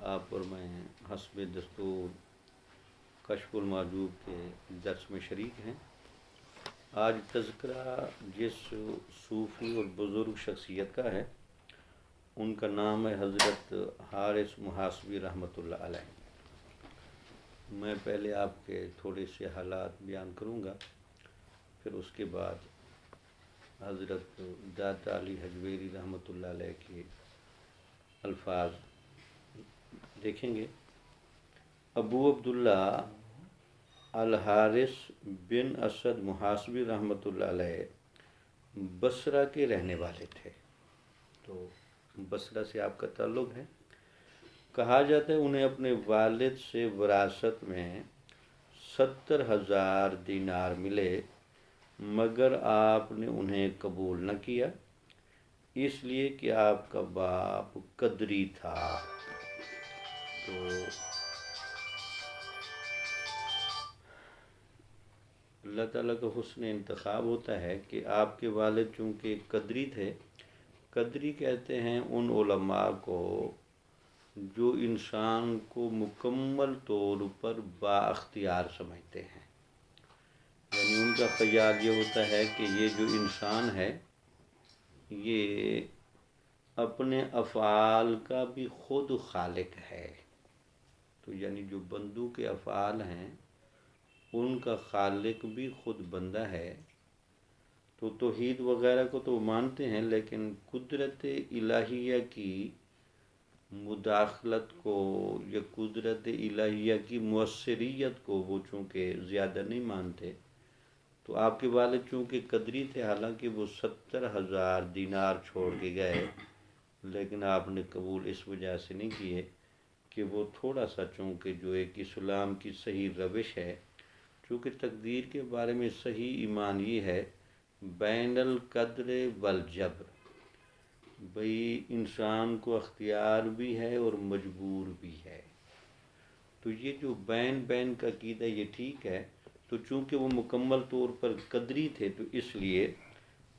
آپ اور میں حسب دستور کشف المعجوب کے درس میں شریک ہیں۔ آج تذکرہ جس صوفی اور بزرگ شخصیت کا ہے ان کا نام ہے حضرت حارث محاسبی رحمۃ اللہ علیہ۔ میں پہلے آپ کے تھوڑے سے حالات بیان کروں گا، پھر اس کے بعد حضرت داتا علی حجویری رحمۃ اللہ علیہ کے الفاظ دیکھیں گے۔ ابو عبداللہ الحارث بن اسد محاسبی رحمۃ اللہ علیہ بصرہ کے رہنے والے تھے۔ تو بصرہ سے آپ کا تعلق ہے۔ کہا جاتا ہے انہیں اپنے والد سے وراثت میں 70,000 دینار ملے، مگر آپ نے انہیں قبول نہ کیا، اس لیے کہ آپ کا باپ قدری تھا۔ تو اللہ تعالیٰ کا حسن انتخاب ہوتا ہے کہ آپ کے والد چونکہ قدری تھے۔ قدری کہتے ہیں ان علماء کو جو انسان کو مکمل طور پر با اختیار سمجھتے ہیں، یعنی ان کا خیال یہ ہوتا ہے کہ یہ جو انسان ہے یہ اپنے افعال کا بھی خود خالق ہے۔ تو یعنی جو بندوں کے افعال ہیں ان کا خالق بھی خود بندہ ہے۔ تو توحید وغیرہ کو تو مانتے ہیں، لیکن قدرت الہیہ کی مداخلت کو یا قدرت الہیہ کی مؤثریت کو وہ چونکہ زیادہ نہیں مانتے۔ تو آپ کے والد چونکہ قدری تھے، حالانکہ وہ 70,000 دینار چھوڑ کے گئے، لیکن آپ نے قبول اس وجہ سے نہیں کیے کہ وہ تھوڑا سا چونکہ جو ایک اسلام کی صحیح روش ہے، چونکہ تقدیر کے بارے میں صحیح ایمان یہ ہے بین القدر والجبر، بھئی انسان کو اختیار بھی ہے اور مجبور بھی ہے۔ تو یہ جو بین کا عقیدہ یہ ٹھیک ہے۔ تو چونکہ وہ مکمل طور پر قدری تھے تو اس لیے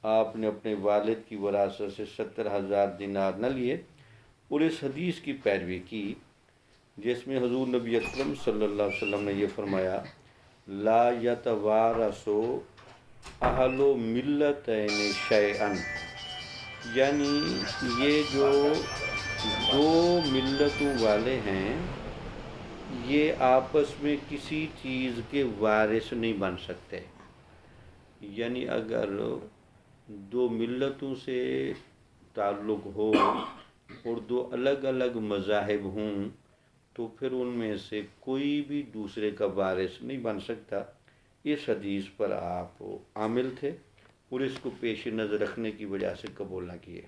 آپ نے اپنے والد کی وراثت سے 70,000 دینار نہ لیے اور اس حدیث کی پیروی کی جس میں حضور نبی اکرم صلی اللہ علیہ وسلم نے یہ فرمایا لا یتوارث اہل ملتین شیئا، یعنی یہ جو دو ملتوں والے ہیں یہ آپس میں کسی چیز کے وارث نہیں بن سکتے۔ یعنی اگر دو ملتوں سے تعلق ہو اور دو الگ الگ مذاہب ہوں تو پھر ان میں سے کوئی بھی دوسرے کا وارث نہیں بن سکتا۔ اس حدیث پر آپ عامل تھے اور اس کو پیش نظر رکھنے کی وجہ سے قبول نہ کیے۔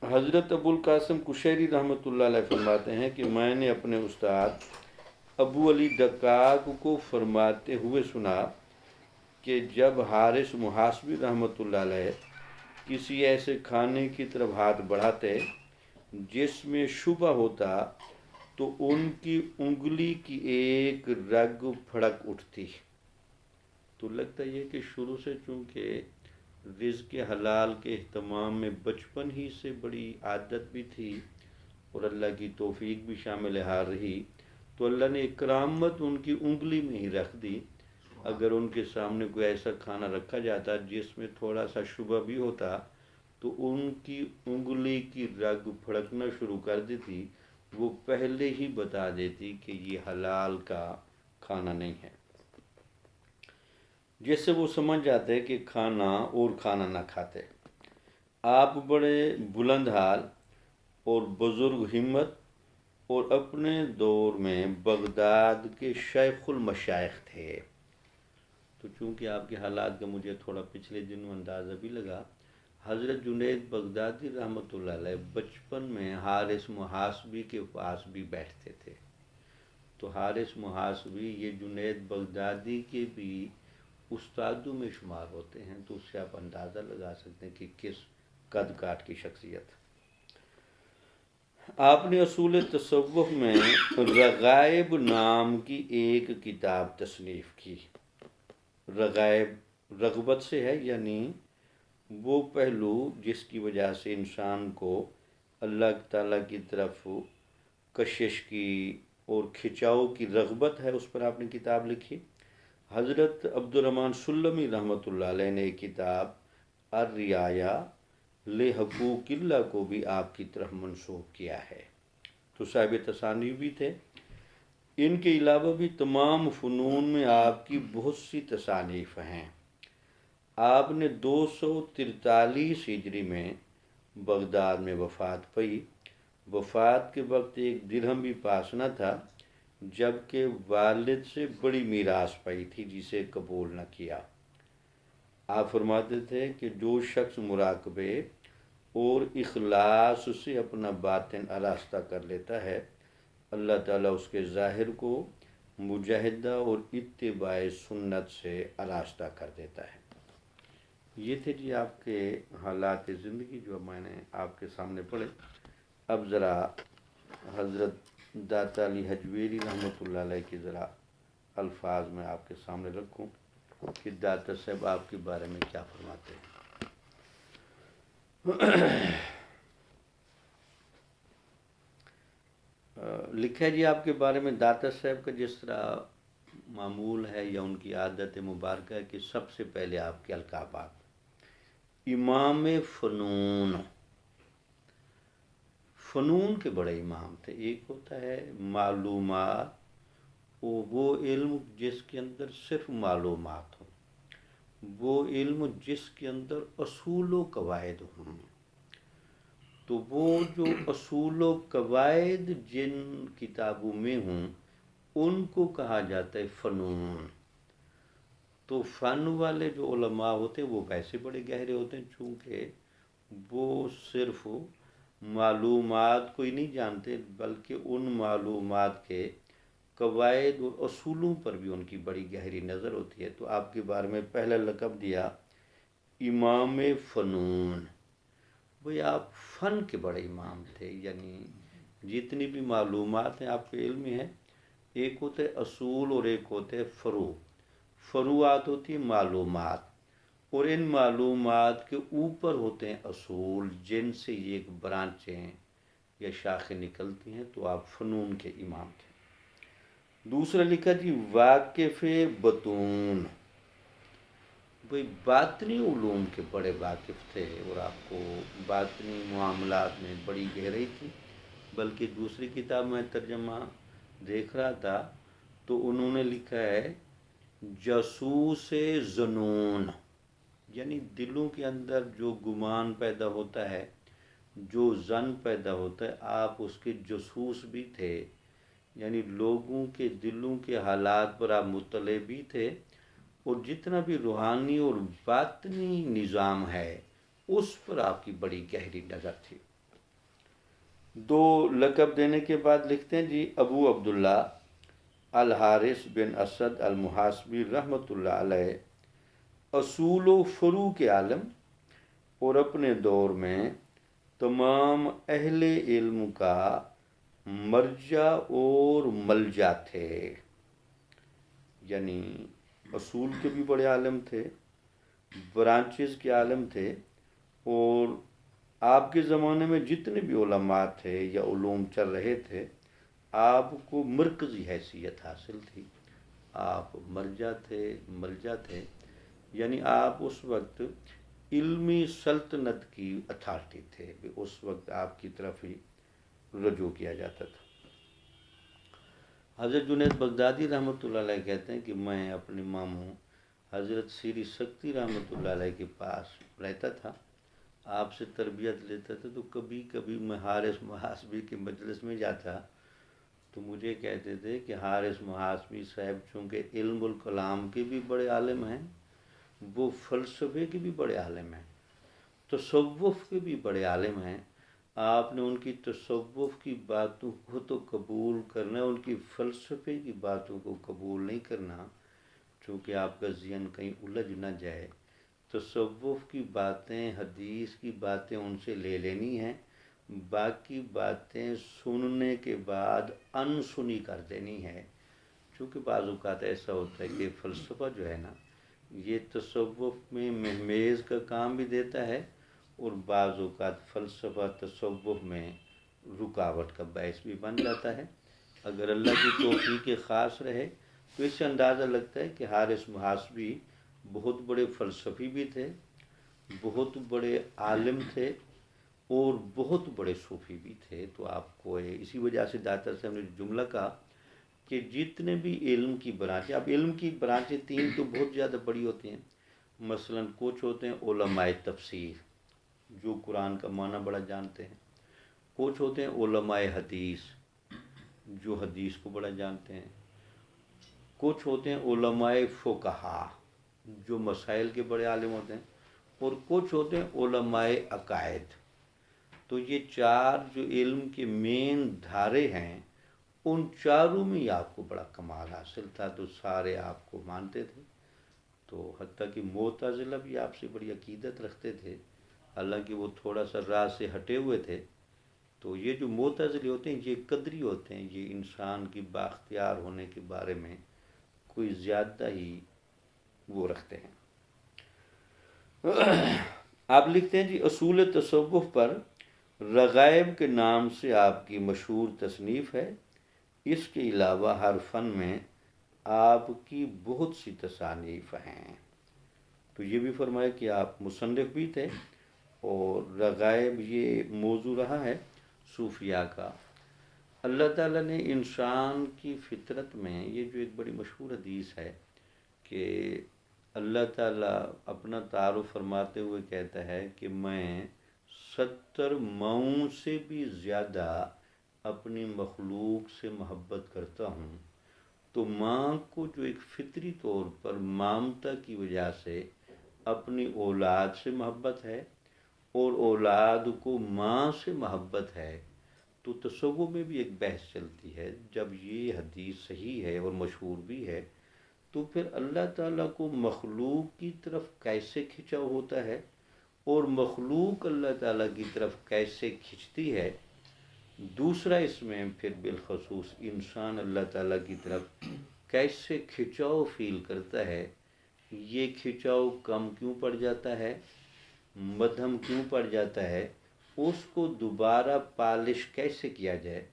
حضرت ابو القاسم کشیری رحمۃ اللہ علیہ فرماتے ہیں کہ میں نے اپنے استاد ابو علی دقاق کو فرماتے ہوئے سنا کہ جب حارث محاسبی رحمۃ اللہ علیہ کسی ایسے کھانے کی طرف ہاتھ بڑھاتے جس میں شبہ ہوتا تو ان کی انگلی کی ایک رگ پھڑک اٹھتی۔ تو لگتا یہ کہ شروع سے چونکہ رزق حلال کے اہتمام میں بچپن ہی سے بڑی عادت بھی تھی اور اللہ کی توفیق بھی شامل حال رہی، تو اللہ نے کرامت ان کی انگلی میں ہی رکھ دی۔ اگر ان کے سامنے کوئی ایسا کھانا رکھا جاتا جس میں تھوڑا سا شبہ بھی ہوتا تو ان کی انگلی کی رگ پھڑکنا شروع کر دیتی، وہ پہلے ہی بتا دیتی کہ یہ حلال کا کھانا نہیں ہے، جس سے وہ سمجھ جاتے کہ کھانا اور کھانا نہ کھاتے۔ آپ بڑے بلند حال اور بزرگ ہمت اور اپنے دور میں بغداد کے شیخ المشائخ تھے۔ تو چونکہ آپ کے حالات کا مجھے تھوڑا پچھلے دنوں اندازہ بھی لگا، حضرت جنید بغدادی رحمۃ اللہ علیہ بچپن میں حارث محاسبی کے پاس بھی بیٹھتے تھے۔ تو حارث محاسبی یہ جنید بغدادی کے بھی استادوں میں شمار ہوتے ہیں، تو اس سے آپ اندازہ لگا سکتے ہیں کہ کس قد کاٹ کی شخصیت۔ آپ نے اصول تصوف میں رغائب نام کی ایک کتاب تصنیف کی۔ رغائب رغبت سے ہے، یعنی وہ پہلو جس کی وجہ سے انسان کو اللہ تعالیٰ کی طرف کشش کی اور کھچاؤ کی رغبت ہے، اس پر آپ نے کتاب لکھی۔ حضرت عبد الرحمن سلمی رحمۃ اللہ علیہ نے ایک کتاب الرعایا لحقوق اللہ کو بھی آپ کی طرف منسوخ کیا ہے، تو صاحب تصانیف بھی تھے۔ ان کے علاوہ بھی تمام فنون میں آپ کی بہت سی تصانیف ہیں۔ آپ نے 243 ہجری میں بغداد میں وفات پائی۔ وفات کے وقت ایک درہم بھی پاس نہ تھا، جبکہ والد سے بڑی میراث پائی تھی جسے قبول نہ کیا۔ آپ فرماتے تھے کہ جو شخص مراقبے اور اخلاص سے اپنا باطن آراستہ کر لیتا ہے، اللہ تعالیٰ اس کے ظاہر کو مجاہدہ اور اتباع سنت سے آراستہ کر دیتا ہے۔ یہ تھے جی آپ کے حالات زندگی جو میں نے آپ کے سامنے پڑھے۔ اب ذرا حضرت داتا علی حجویری رحمۃ اللہ علیہ کی ذرا الفاظ میں آپ کے سامنے رکھوں کہ داتا صاحب آپ کے بارے میں کیا فرماتے ہیں۔ لکھا جی آپ کے بارے میں داتا صاحب کا جس طرح معمول ہے یا ان کی عادت مبارکہ ہے کہ سب سے پہلے آپ کے القابات: امام فنون، فنون کے بڑے امام تھے۔ ایک ہوتا ہے معلومات، وہ علم جس کے اندر صرف معلومات ہوں، وہ علم جس کے اندر اصول و قواعد ہوں۔ تو وہ جو اصول و قواعد جن کتابوں میں ہوں ان کو کہا جاتا ہے فنون۔ تو فن والے جو علماء ہوتے ہیں وہ ویسے بڑے گہرے ہوتے ہیں، چونکہ وہ صرف معلومات کو ہی نہیں جانتے بلکہ ان معلومات کے قواعد اور اصولوں پر بھی ان کی بڑی گہری نظر ہوتی ہے۔ تو آپ کے بارے میں پہلا لقب دیا امام فنون۔ بھئی آپ فن کے بڑے امام تھے، یعنی جتنی بھی معلومات ہیں آپ کے علم میں ہیں، ایک ہوتے اصول اور ایک ہوتے فروع۔ فروعات ہوتی ہیں معلومات، اور ان معلومات کے اوپر ہوتے ہیں اصول جن سے یہ ایک برانچیں یا شاخیں نکلتی ہیں۔ تو آپ فنون کے امام تھے۔ دوسرا لکھا جی واقف بطون، بھئی باطنی علوم کے بڑے واقف تھے، اور آپ کو باطنی معاملات میں بڑی گہرائی تھی۔ بلکہ دوسری کتاب میں ترجمہ دیکھ رہا تھا تو انہوں نے لکھا ہے جاسوس ظنون، یعنی دلوں کے اندر جو گمان پیدا ہوتا ہے، جو ظن پیدا ہوتا ہے، آپ اس کے جاسوس بھی تھے، یعنی لوگوں کے دلوں کے حالات پر آپ مطلع بھی تھے، اور جتنا بھی روحانی اور باطنی نظام ہے اس پر آپ کی بڑی گہری نظر تھی۔ دو لقب دینے کے بعد لکھتے ہیں جی ابو عبداللہ الحارث بن اسد المحاسبی رحمۃ اللہ علیہ اصول و فروع کے عالم، اور اپنے دور میں تمام اہل علم کا مرجع اور ملجا تھے، یعنی اصول کے بھی بڑے عالم تھے، برانچز کے عالم تھے، اور آپ کے زمانے میں جتنے بھی علماء تھے یا علوم چل رہے تھے آپ کو مرکزی حیثیت حاصل تھی، آپ مرجع تھے، ملجا تھے، یعنی آپ اس وقت علمی سلطنت کی اتھارٹی تھے، اس وقت آپ کی طرف ہی رجوع کیا جاتا تھا۔ حضرت جنید بغدادی رحمۃ اللہ علیہ کہتے ہیں کہ میں اپنے ماموں حضرت سیری سکتی رحمۃ اللہ علیہ کے پاس رہتا تھا، آپ سے تربیت لیتا تھا، تو کبھی کبھی میں حارث محاسبی کے مجلس میں جاتا تو مجھے کہتے تھے کہ حارث محاسبی صاحب چونکہ علم الکلام کے بھی بڑے عالم ہیں، وہ فلسفے کے بھی بڑے عالم ہیں، تصوف کے بھی بڑے عالم ہیں، آپ نے ان کی تصوف کی باتوں کو تو قبول کرنا، ان کی فلسفے کی باتوں کو قبول نہیں کرنا، چونکہ آپ کا ذہن کہیں الجھ نہ جائے۔ تصوف کی باتیں، حدیث کی باتیں ان سے لے لینی ہیں، باقی باتیں سننے کے بعد انسنی کر دینی ہے، چونکہ بعض اوقات ایسا ہوتا ہے کہ فلسفہ جو ہے نا یہ تصوف میں مہمیز کا کام بھی دیتا ہے اور بعض اوقات فلسفہ تصوف میں رکاوٹ کا باعث بھی بن جاتا ہے۔ اگر اللہ کی توفیق خاص رہے تو اس سے اندازہ لگتا ہے کہ حارث محاسبی بہت بڑے فلسفی بھی تھے، بہت بڑے عالم تھے اور بہت بڑے صوفی بھی تھے۔ تو آپ کو اسی وجہ سے داتا صاحب نے جملہ کہا کہ جتنے بھی علم کی برانچیں، اب علم کی برانچیں تین تو بہت زیادہ بڑی ہوتی ہیں، مثلا کچھ ہوتے ہیں علماء تفسیر جو قرآن کا معنی بڑا جانتے ہیں، کچھ ہوتے ہیں علماء حدیث جو حدیث کو بڑا جانتے ہیں، کچھ ہوتے ہیں علماء فقہا جو مسائل کے بڑے عالم ہوتے ہیں، اور کچھ ہوتے ہیں علماء عقائد۔ تو یہ چار جو علم کے مین دھارے ہیں، ان چاروں میں ہی آپ کو بڑا کمال حاصل تھا، تو سارے آپ کو مانتے تھے۔ تو حتیٰ کہ معتزلہ بھی آپ سے بڑی عقیدت رکھتے تھے، حالانکہ وہ تھوڑا سا راہ سے ہٹے ہوئے تھے۔ تو یہ جو معتزلی ہوتے ہیں یہ قدری ہوتے ہیں، یہ انسان کی بااختیار ہونے کے بارے میں کوئی زیادہ ہی وہ رکھتے ہیں۔ آپ لکھتے ہیں جی اصول تصوف پر رغائب کے نام سے آپ کی مشہور تصنیف ہے، اس کے علاوہ ہر فن میں آپ کی بہت سی تصانیف ہیں۔ تو یہ بھی فرمایا کہ آپ مصنف بھی تھے، اور رغائب یہ موضوع رہا ہے صوفیاء کا۔ اللہ تعالیٰ نے انسان کی فطرت میں، یہ جو ایک بڑی مشہور حدیث ہے کہ اللہ تعالیٰ اپنا تعارف فرماتے ہوئے کہتا ہے کہ میں 70 ماؤں سے بھی زیادہ اپنی مخلوق سے محبت کرتا ہوں۔ تو ماں کو جو ایک فطری طور پر مامتا کی وجہ سے اپنی اولاد سے محبت ہے، اور اولاد کو ماں سے محبت ہے، تو تصوف میں بھی ایک بحث چلتی ہے جب یہ حدیث صحیح ہے اور مشہور بھی ہے تو پھر اللہ تعالیٰ کو مخلوق کی طرف کیسے کھنچاؤ ہوتا ہے، اور مخلوق اللہ تعالیٰ کی طرف کیسے کھنچتی ہے۔ دوسرا اس میں پھر بالخصوص انسان اللہ تعالیٰ کی طرف کیسے کھنچاؤ فیل کرتا ہے، یہ کھنچاؤ کم کیوں پڑ جاتا ہے، مدھم کیوں پڑ جاتا ہے، اس کو دوبارہ پالش کیسے کیا جائے۔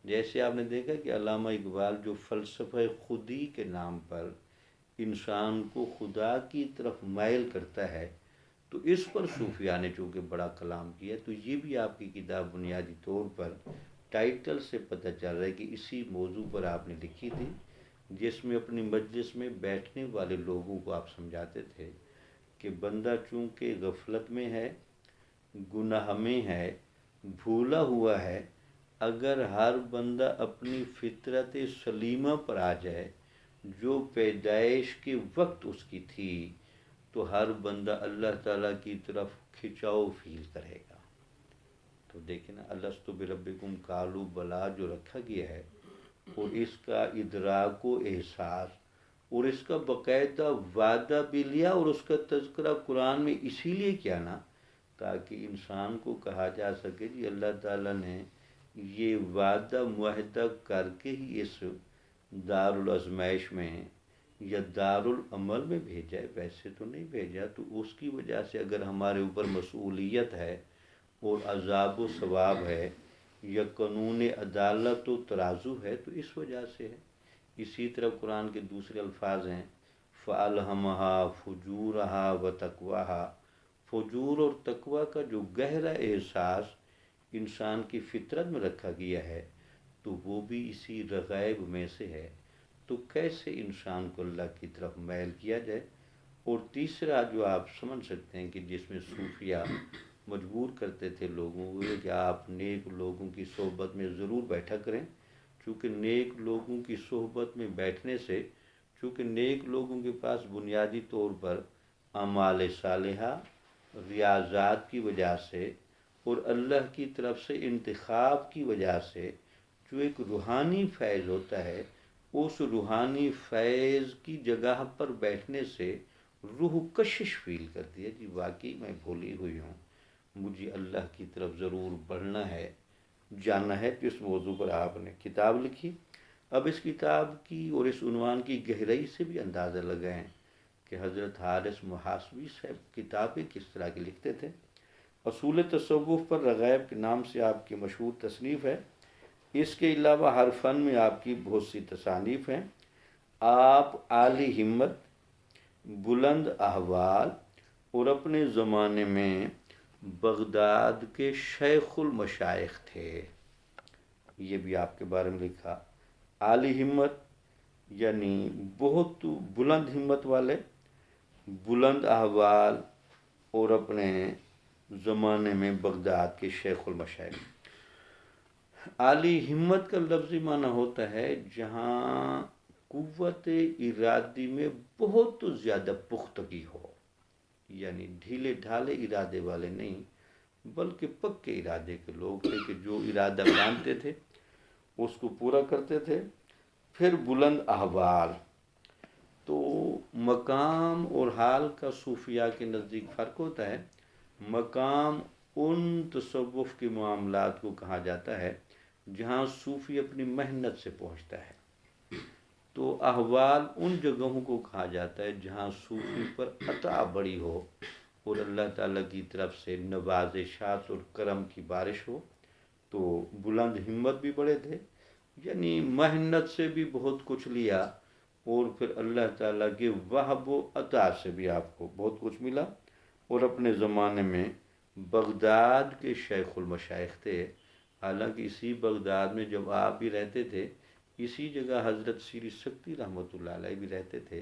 جیسے آپ نے دیکھا کہ علامہ اقبال جو فلسفہ خودی کے نام پر انسان کو خدا کی طرف مائل کرتا ہے، تو اس پر صوفیاء نے چونکہ بڑا کلام کیا، تو یہ بھی آپ کی کتاب بنیادی طور پر ٹائٹل سے پتہ چل رہا ہے کہ اسی موضوع پر آپ نے لکھی تھی، جس میں اپنی مجلس میں بیٹھنے والے لوگوں کو آپ سمجھاتے تھے کہ بندہ چونکہ غفلت میں ہے، گناہ میں ہے، بھولا ہوا ہے، اگر ہر بندہ اپنی فطرت سلیمہ پر آ جائے جو پیدائش کے وقت اس کی تھی، تو ہر بندہ اللہ تعالیٰ کی طرف کھنچاؤ فیل کرے گا۔ تو دیکھیں نا، الستو بربکم قالوا بلا جو رکھا گیا ہے، اور اس کا ادراک و احساس اور اس کا باقاعدہ وعدہ بھی لیا، اور اس کا تذکرہ قرآن میں اسی لیے کیا نا تاکہ انسان کو کہا جا سکے جی اللہ تعالیٰ نے یہ وعدہ معاہدہ کر کے ہی اس دار الازمائش میں یا دار العمل میں بھیجا ہے، ویسے تو نہیں بھیجا۔ تو اس کی وجہ سے اگر ہمارے اوپر مسئولیت ہے اور عذاب و ثواب ہے یا قانون عدالت و ترازو ہے، تو اس وجہ سے ہے۔ اسی طرح قرآن کے دوسرے الفاظ ہیں فَأَلْهَمَهَا فُجُورَهَا وَتَقْوَاهَا، فجور اور تقوی کا جو گہرا احساس انسان کی فطرت میں رکھا گیا ہے، تو وہ بھی اسی رغائب میں سے ہے۔ تو کیسے انسان کو اللہ کی طرف میل کیا جائے۔ اور تیسرا جو آپ سمجھ سکتے ہیں کہ جس میں صوفیاء مجبور کرتے تھے لوگوں کو کہ آپ نیک لوگوں کی صحبت میں ضرور بیٹھا کریں، چونکہ نیک لوگوں کی صحبت میں بیٹھنے سے، چونکہ نیک لوگوں کے پاس بنیادی طور پر اعمال صالحہ، ریاضات کی وجہ سے اور اللہ کی طرف سے انتخاب کی وجہ سے جو ایک روحانی فیض ہوتا ہے، اس روحانی فیض کی جگہ پر بیٹھنے سے روح کشش فیل کرتی ہے، جی واقعی میں بھولی ہوئی ہوں، مجھے اللہ کی طرف ضرور بڑھنا ہے، جانا ہے۔ تو اس موضوع پر آپ نے کتاب لکھی۔ اب اس کتاب کی اور اس عنوان کی گہرائی سے بھی اندازہ لگائیں کہ حضرت حارث محاسبی صاحب کتابیں کس طرح کی لکھتے تھے۔ اصول تصوف پر رغائب کے نام سے آپ کی مشہور تصنیف ہے۔ اس کے علاوہ ہر فن میں آپ کی بہت سی تصانیف ہیں۔ آپ عالی ہمت، بلند احوال اور اپنے زمانے میں بغداد کے شیخ المشائخ تھے۔ یہ بھی آپ کے بارے میں لکھا۔ عالی ہمت یعنی بہت بلند ہمت والے، بلند احوال اور اپنے زمانے میں بغداد کے شیخ المشائخ۔ عالی ہمت کا لفظی معنی ہوتا ہے جہاں قوت ارادی میں بہت زیادہ پختگی ہو، یعنی ڈھیلے ڈھالے ارادے والے نہیں بلکہ پکے ارادے کے لوگ تھے کہ جو ارادہ باندھتے تھے اس کو پورا کرتے تھے۔ پھر بلند احوال، تو مقام اور حال کا صوفیاء کے نزدیک فرق ہوتا ہے۔ مقام ان تصوف کے معاملات کو کہا جاتا ہے جہاں صوفی اپنی محنت سے پہنچتا ہے، تو احوال ان جگہوں کو کہا جاتا ہے جہاں صوفی پر عطا بڑی ہو اور اللہ تعالیٰ کی طرف سے نوازشات اور کرم کی بارش ہو۔ تو بلند ہمت بھی بڑے تھے، یعنی محنت سے بھی بہت کچھ لیا اور پھر اللہ تعالیٰ کے وہب و عطا سے بھی آپ کو بہت کچھ ملا، اور اپنے زمانے میں بغداد کے شیخ المشائخ تھے۔ حالانکہ اسی بغداد میں جب آپ بھی رہتے تھے، اسی جگہ حضرت سری سکتی رحمۃ اللہ علیہ بھی رہتے تھے،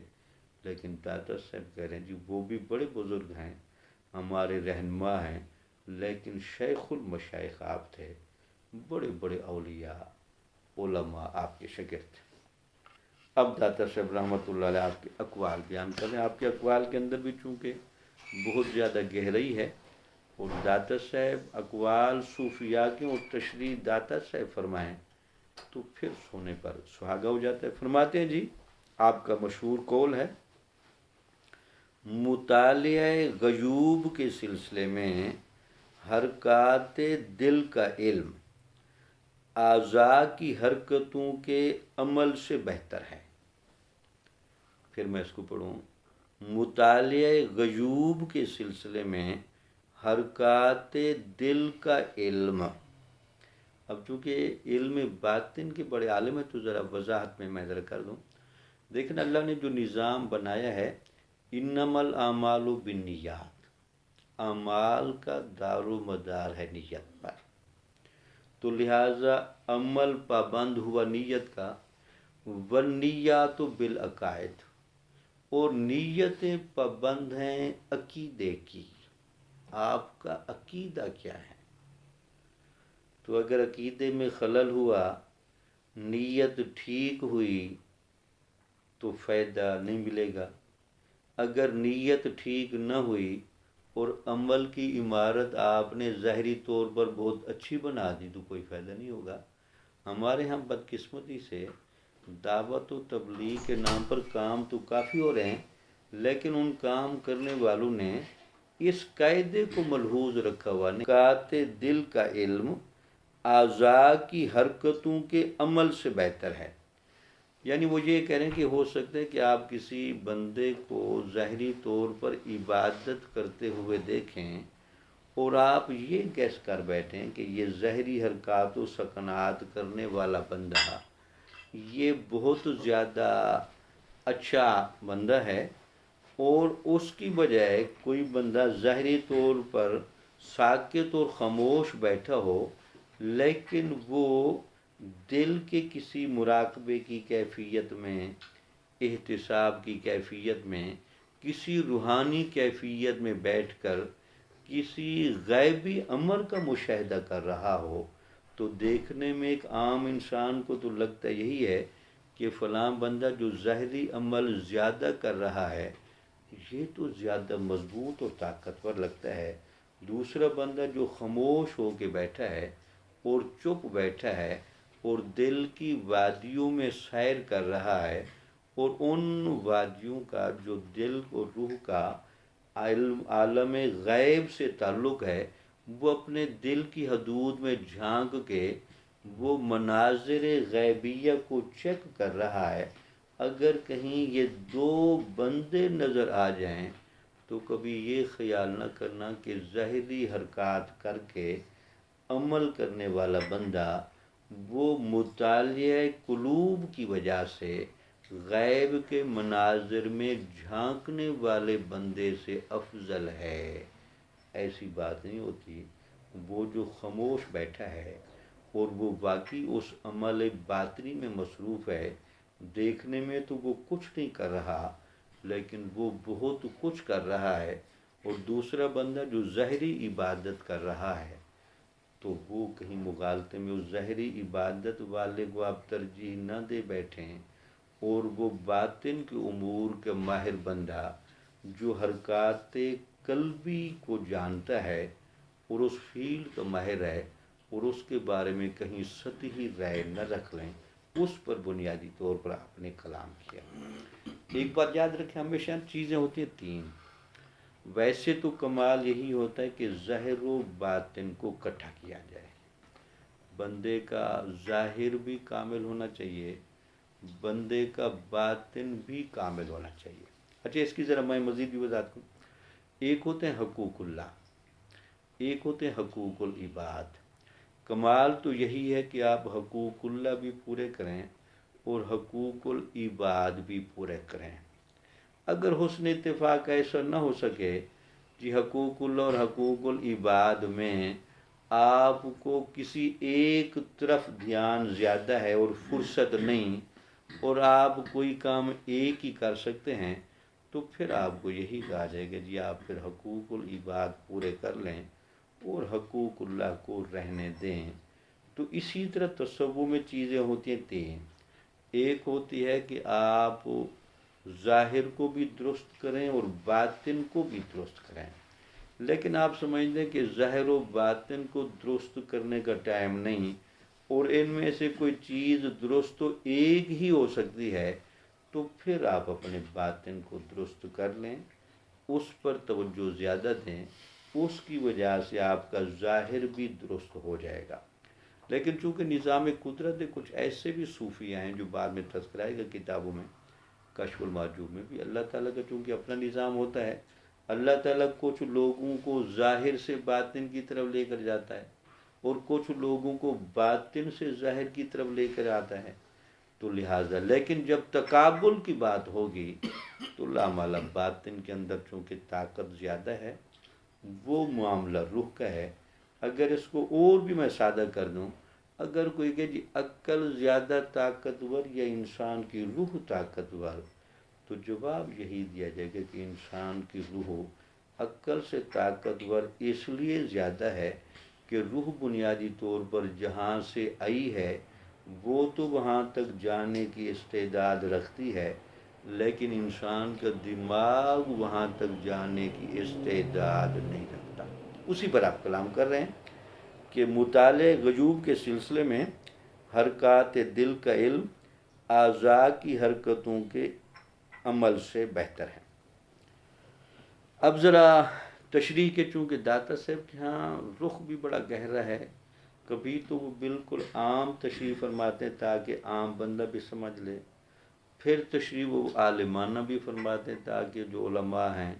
لیکن داتا صاحب کہہ رہے ہیں جی وہ بھی بڑے بزرگ ہیں، ہمارے رہنما ہیں، لیکن شیخ المشائخ آپ تھے، بڑے بڑے اولیاء علماء آپ کے شاگرد تھے۔ اب داتا صاحب رحمۃ اللہ علیہ آپ کے اقوال بیان کر رہے ہیں۔ آپ کے اقوال کے اندر بھی چونکہ بہت زیادہ گہرائی ہے، اور داتا صاحب اقوال صوفیاء کے اور تشریح داتا صاحب فرمائیں تو پھر سونے پر سہاگا ہو جاتا ہے۔ فرماتے ہیں جی، آپ کا مشہور قول ہے، مطالعہ غیوب کے سلسلے میں حرکات دل کا علم اعضاء کی حرکتوں کے عمل سے بہتر ہے۔ پھر میں اس کو پڑھوں، مطالعہ غیوب کے سلسلے میں حرکات دل کا علم۔ اب چونکہ علم باطن کے بڑے عالم ہیں تو ذرا وضاحت میں ذرا کر دوں۔ دیکھنا اللہ نے جو نظام بنایا ہے، انما الاعمال بالنیات، اعمال کا دار و مدار ہے نیت پر، تو لہٰذا عمل پابند ہوا نیت کا، والنیات بالعقائد، اور نیتیں پابند ہیں عقیدے کی۔ آپ کا عقیدہ کیا ہے؟ تو اگر عقیدے میں خلل ہوا، نیت ٹھیک ہوئی تو فائدہ نہیں ملے گا، اگر نیت ٹھیک نہ ہوئی اور عمل کی عمارت آپ نے ظاہری طور پر بہت اچھی بنا دی تو کوئی فائدہ نہیں ہوگا۔ ہمارے ہاں بدقسمتی سے دعوت و تبلیغ کے نام پر کام تو کافی ہو رہے ہیں، لیکن ان کام کرنے والوں نے اس قاعدے کو ملحوظ رکھا ہوا نہیں، حرکات دل کا علم اعضاء کی حرکتوں کے عمل سے بہتر ہے۔ یعنی وہ یہ کہہ رہے ہیں کہ ہو سکتا ہے کہ آپ کسی بندے کو ظاہری طور پر عبادت کرتے ہوئے دیکھیں اور آپ یہ گیس کر بیٹھیں کہ یہ ظاہری حرکات و سکنات کرنے والا بندہ یہ بہت زیادہ اچھا بندہ ہے، اور اس کی بجائے کوئی بندہ ظاہری طور پر ساکت اور خاموش بیٹھا ہو، لیکن وہ دل کے کسی مراقبے کی کیفیت میں، احتساب کی کیفیت میں، کسی روحانی کیفیت میں بیٹھ کر کسی غیبی امر کا مشاہدہ کر رہا ہو، تو دیکھنے میں ایک عام انسان کو تو لگتا یہی ہے کہ فلاں بندہ جو ظاہری عمل زیادہ کر رہا ہے یہ تو زیادہ مضبوط اور طاقتور لگتا ہے، دوسرا بندہ جو خاموش ہو کے بیٹھا ہے اور چپ بیٹھا ہے اور دل کی وادیوں میں سیر کر رہا ہے، اور ان وادیوں کا جو دل اور روح کا عالم غیب سے تعلق ہے، وہ اپنے دل کی حدود میں جھانک کے وہ مناظر غیبیہ کو چیک کر رہا ہے۔ اگر کہیں یہ دو بندے نظر آ جائیں تو کبھی یہ خیال نہ کرنا کہ ظاہری حرکات کر کے عمل کرنے والا بندہ وہ مطالعہ قلوب کی وجہ سے غیب کے مناظر میں جھانکنے والے بندے سے افضل ہے۔ ایسی بات نہیں ہوتی۔ وہ جو خاموش بیٹھا ہے اور وہ واقعی اس عمل باطنی میں مصروف ہے، دیکھنے میں تو وہ کچھ نہیں کر رہا لیکن وہ بہت کچھ کر رہا ہے، اور دوسرا بندہ جو ظاہری عبادت کر رہا ہے تو وہ کہیں مغالطے میں اس ظاہری عبادت والے کو آپ ترجیح نہ دے بیٹھیں، اور وہ باطن کے امور کا ماہر بندہ جو حرکات قلبی کو جانتا ہے اور اس فیلڈ کا ماہر ہے، اور اس کے بارے میں کہیں سطحی رائے نہ رکھ لیں، اس پر بنیادی طور پر آپ نے کلام کیا۔ ایک بات یاد رکھیں، ہمیشہ چیزیں ہوتی ہیں تین۔ ویسے تو کمال یہی ہوتا ہے کہ ظاہر و باطن کو اکٹھا کیا جائے، بندے کا ظاہر بھی کامل ہونا چاہیے، بندے کا باطن بھی کامل ہونا چاہیے۔ اچھا، اس کی ذرا میں مزید بھی وضاحت کروں۔ ایک ہوتے ہیں حقوق اللہ، ایک ہوتے ہیں حقوق العباد۔ کمال تو یہی ہے کہ آپ حقوق اللہ بھی پورے کریں اور حقوق العباد بھی پورے کریں۔ اگر حسن اتفاق ایسا نہ ہو سکے کہ حقوق اللہ اور حقوق العباد میں آپ کو کسی ایک طرف دھیان زیادہ ہے اور فرصت نہیں، اور آپ کوئی کام ایک ہی کر سکتے ہیں، تو پھر آپ کو یہی کہا جائے گا جی آپ پھر حقوق العباد پورے کر لیں اور حقوق اللہ کو رہنے دیں۔ تو اسی طرح تصوف میں چیزیں ہوتی ہیں تین۔ ایک ہوتی ہے کہ آپ ظاہر کو بھی درست کریں اور باطن کو بھی درست کریں، لیکن آپ سمجھ لیں کہ ظاہر و باطن کو درست کرنے کا ٹائم نہیں، اور ان میں سے کوئی چیز درست تو ایک ہی ہو سکتی ہے، تو پھر آپ اپنے باطن کو درست کر لیں، اس پر توجہ زیادہ دیں، اس کی وجہ سے آپ کا ظاہر بھی درست ہو جائے گا۔ لیکن چونکہ نظام قدرت کچھ ایسے بھی صوفیہ ہیں جو بعد میں تذکرہ آئے گا کتابوں میں، کشف المحجوب میں بھی، اللہ تعالیٰ کا چونکہ اپنا نظام ہوتا ہے، اللہ تعالیٰ کچھ لوگوں کو ظاہر سے باطن کی طرف لے کر جاتا ہے اور کچھ لوگوں کو باطن سے ظاہر کی طرف لے کر آتا ہے، تو لہٰذا لیکن جب تقابل کی بات ہوگی تو لامالا باطن کے اندر چونکہ طاقت زیادہ ہے، وہ معاملہ روح کا ہے۔ اگر اس کو اور بھی میں سادہ کر دوں، اگر کوئی کہ جی عقل زیادہ طاقتور یا انسان کی روح طاقتور، تو جواب یہی دیا جائے گا کہ انسان کی روح عقل سے طاقتور اس لیے زیادہ ہے کہ روح بنیادی طور پر جہاں سے آئی ہے وہ تو وہاں تک جانے کی استعداد رکھتی ہے، لیکن انسان کا دماغ وہاں تک جانے کی استعداد نہیں رکھتا۔ اسی پر آپ کلام کر رہے ہیں کہ مطالعہ غیوب کے سلسلے میں حرکات دل کا علم اعضاء کی حرکتوں کے عمل سے بہتر ہے۔ اب ذرا تشریح کے، چونکہ داتا صاحب کے ہاں رخ بھی بڑا گہرا ہے، کبھی تو وہ بالکل عام تشریح فرماتے ہیں تاکہ عام بندہ بھی سمجھ لے، پھر تشریح وہ عالمانہ بھی فرماتے ہیں تاکہ جو علماء ہیں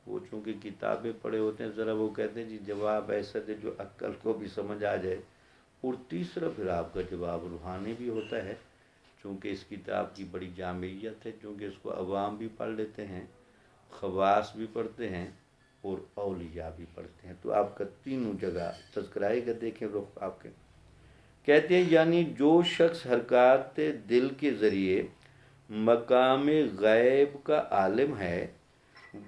وہ چونکہ کتابیں پڑھے ہوتے ہیں، ذرا وہ کہتے ہیں جی جواب ایسا دے جو عقل کو بھی سمجھ آ جائے، اور تیسرا پھر آپ کا جواب روحانی بھی ہوتا ہے، چونکہ اس کتاب کی بڑی جامعیت ہے، چونکہ اس کو عوام بھی پڑھ لیتے ہیں، خواص بھی پڑھتے ہیں اور اولیاء بھی پڑھتے ہیں، تو آپ کا تینوں جگہ تذکرائے گا۔ دیکھیں رخ آپ کے کہتے ہیں یعنی جو شخص حرکات دل کے ذریعے مقام غیب کا عالم ہے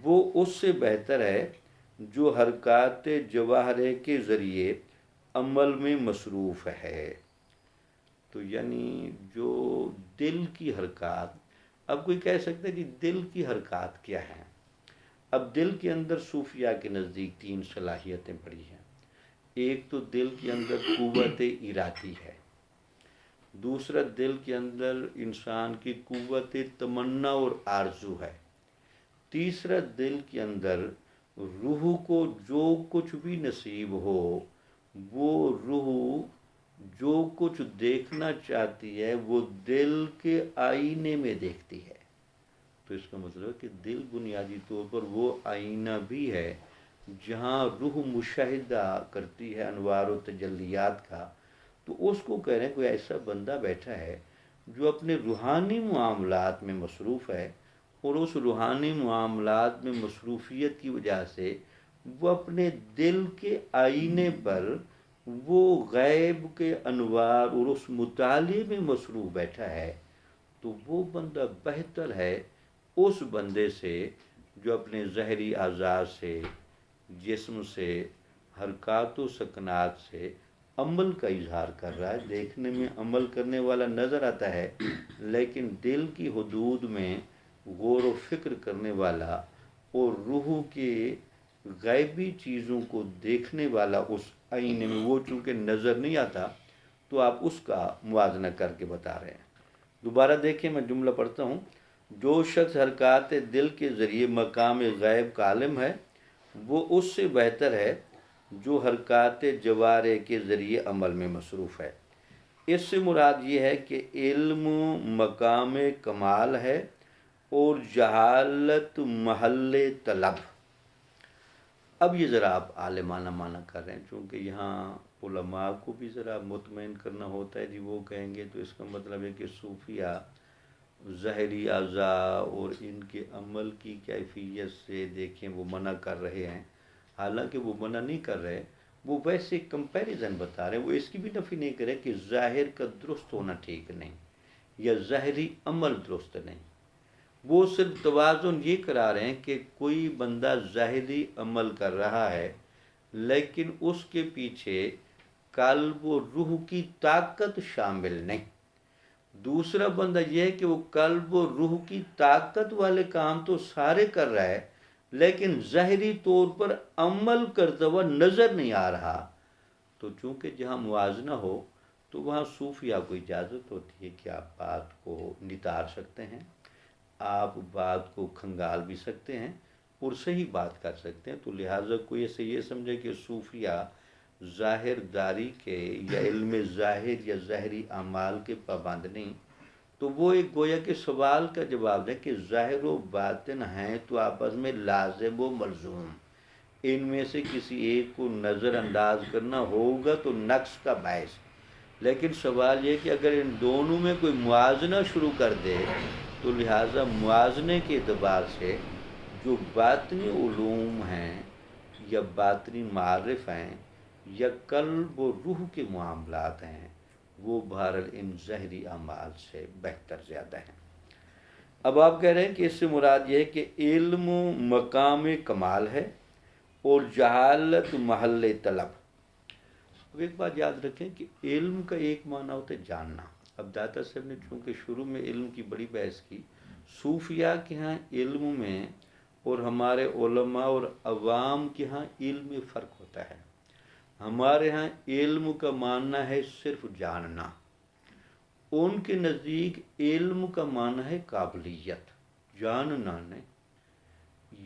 وہ اس سے بہتر ہے جو حرکات جواہرے کے ذریعے عمل میں مصروف ہے۔ تو یعنی جو دل کی حرکات، اب کوئی کہہ سکتا ہے کہ دل کی حرکات کیا ہیں؟ اب دل کے اندر صوفیہ کے نزدیک تین صلاحیتیں پڑی ہیں۔ ایک تو دل کے اندر قوت ارادی ہے، دوسرا دل کے اندر انسان کی قوت تمنا اور آرزو ہے، تیسرا دل کے اندر روح کو جو کچھ بھی نصیب ہو وہ روح جو کچھ دیکھنا چاہتی ہے وہ دل کے آئینے میں دیکھتی ہے۔ تو اس کا مطلب ہے کہ دل بنیادی طور پر وہ آئینہ بھی ہے جہاں روح مشاہدہ کرتی ہے انوار و تجلیات کا. تو اس کو کہہ رہے ہیں کوئی ایسا بندہ بیٹھا ہے جو اپنے روحانی معاملات میں مصروف ہے، اور اس روحانی معاملات میں مصروفیت کی وجہ سے وہ اپنے دل کے آئینے پر وہ غیب کے انوار اور اس مطالعے میں مصروف بیٹھا ہے. تو وہ بندہ بہتر ہے اس بندے سے جو اپنے ظاہری اعضاء سے، جسم سے، حرکات و سکنات سے عمل کا اظہار کر رہا ہے. دیکھنے میں عمل کرنے والا نظر آتا ہے، لیکن دل کی حدود میں غور و فکر کرنے والا اور روح کے غیبی چیزوں کو دیکھنے والا اس آئینے میں وہ چونکہ نظر نہیں آتا، تو آپ اس کا موازنہ کر کے بتا رہے ہیں. دوبارہ دیکھیں، میں جملہ پڑھتا ہوں. جو شخص حرکات دل کے ذریعے مقام غیب کا عالم ہے، وہ اس سے بہتر ہے جو حرکات جوارح کے ذریعے عمل میں مصروف ہے. اس سے مراد یہ ہے کہ علم مقام کمال ہے اور جہالت محل طلب. اب یہ ذرا آپ عالمانہ معنی کر رہے ہیں، چونکہ یہاں علماء کو بھی ذرا مطمئن کرنا ہوتا ہے. جی وہ کہیں گے تو اس کا مطلب ہے کہ صوفیہ ظاہری اعضاء اور ان کے عمل کی کیفیت سے دیکھیں وہ منع کر رہے ہیں. حالانکہ وہ منع نہیں کر رہے، وہ ویسے کمپیریزن بتا رہے ہیں. وہ اس کی بھی نفی نہیں کرے کہ ظاہر کا درست ہونا ٹھیک نہیں یا ظاہری عمل درست نہیں. وہ صرف توازن یہ کرا رہے ہیں کہ کوئی بندہ ظاہری عمل کر رہا ہے لیکن اس کے پیچھے قلب و روح کی طاقت شامل نہیں. دوسرا بندہ یہ ہے کہ وہ قلب و روح کی طاقت والے کام تو سارے کر رہا ہے لیکن ظاہری طور پر عمل کرتا ہوا نظر نہیں آ رہا. تو چونکہ جہاں موازنہ ہو تو وہاں صوفیہ کو اجازت ہوتی ہے کہ آپ بات کو نتار سکتے ہیں، آپ بات کو کھنگال بھی سکتے ہیں اور صحیح بات کر سکتے ہیں. تو لہٰذا کوئی ایسے یہ سمجھے کہ صوفیہ ظاہر داری کے یا علم ظاہر یا ظاہری اعمال کے پابند نہیں، تو وہ ایک گویا کے سوال کا جواب دیں کہ ظاہر و باطن ہیں تو آپس میں لازم و ملزوم، ان میں سے کسی ایک کو نظر انداز کرنا ہوگا تو نقص کا باعث. لیکن سوال یہ کہ اگر ان دونوں میں کوئی موازنہ شروع کر دے تو لہٰذا موازنے کے اعتبار سے جو باطنی علوم ہیں یا باطنی معارف ہیں یا قلب و روح کے معاملات ہیں وہ بہرحال ان ظاہری اعمال سے بہتر زیادہ ہیں. اب آپ کہہ رہے ہیں کہ اس سے مراد یہ ہے کہ علم مقام کمال ہے اور جہالت محل طلب. اب ایک بات یاد رکھیں کہ علم کا ایک معنی ہوتا ہے جاننا. اب داتا صاحب نے چونکہ شروع میں علم کی بڑی بحث کی، صوفیاء کے ہاں علم میں اور ہمارے علماء اور عوام کے ہاں علم میں فرق ہوتا ہے. ہمارے ہاں علم کا معنی ہے صرف جاننا، ان کے نزدیک علم کا معنی ہے قابلیت. جاننا نہیں،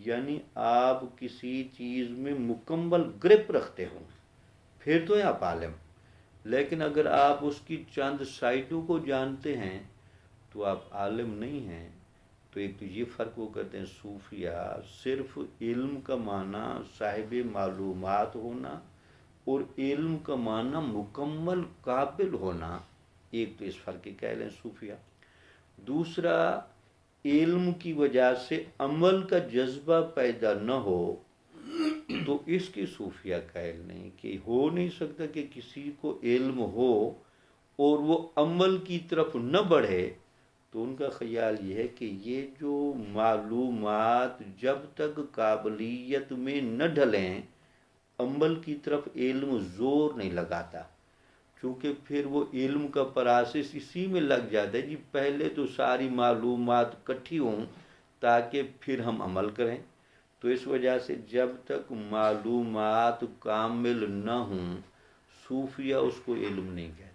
یعنی آپ کسی چیز میں مکمل گرپ رکھتے ہوں پھر تو آپ عالم. لیکن اگر آپ اس کی چند سائٹوں کو جانتے ہیں تو آپ عالم نہیں ہیں. تو ایک تو یہ فرق وہ کرتے ہیں صوفیہ صرف علم کا معنی صاحب معلومات ہونا اور علم کا معنی مکمل قابل ہونا. ایک تو اس فرق کے قائل ہیں صوفیہ. دوسرا، علم کی وجہ سے عمل کا جذبہ پیدا نہ ہو تو اس کی صوفیہ قائل نہیں کہ ہو نہیں سکتا کہ کسی کو علم ہو اور وہ عمل کی طرف نہ بڑھے. تو ان کا خیال یہ ہے کہ یہ جو معلومات جب تک قابلیت میں نہ ڈھلیں عمل کی طرف علم زور نہیں لگاتا، چونکہ پھر وہ علم کا پراسس اسی میں لگ جاتا ہے جی پہلے تو ساری معلومات اکٹھی ہوں تاکہ پھر ہم عمل کریں. تو اس وجہ سے جب تک معلومات کامل نہ ہوں صوفیہ اس کو علم نہیں کہتے.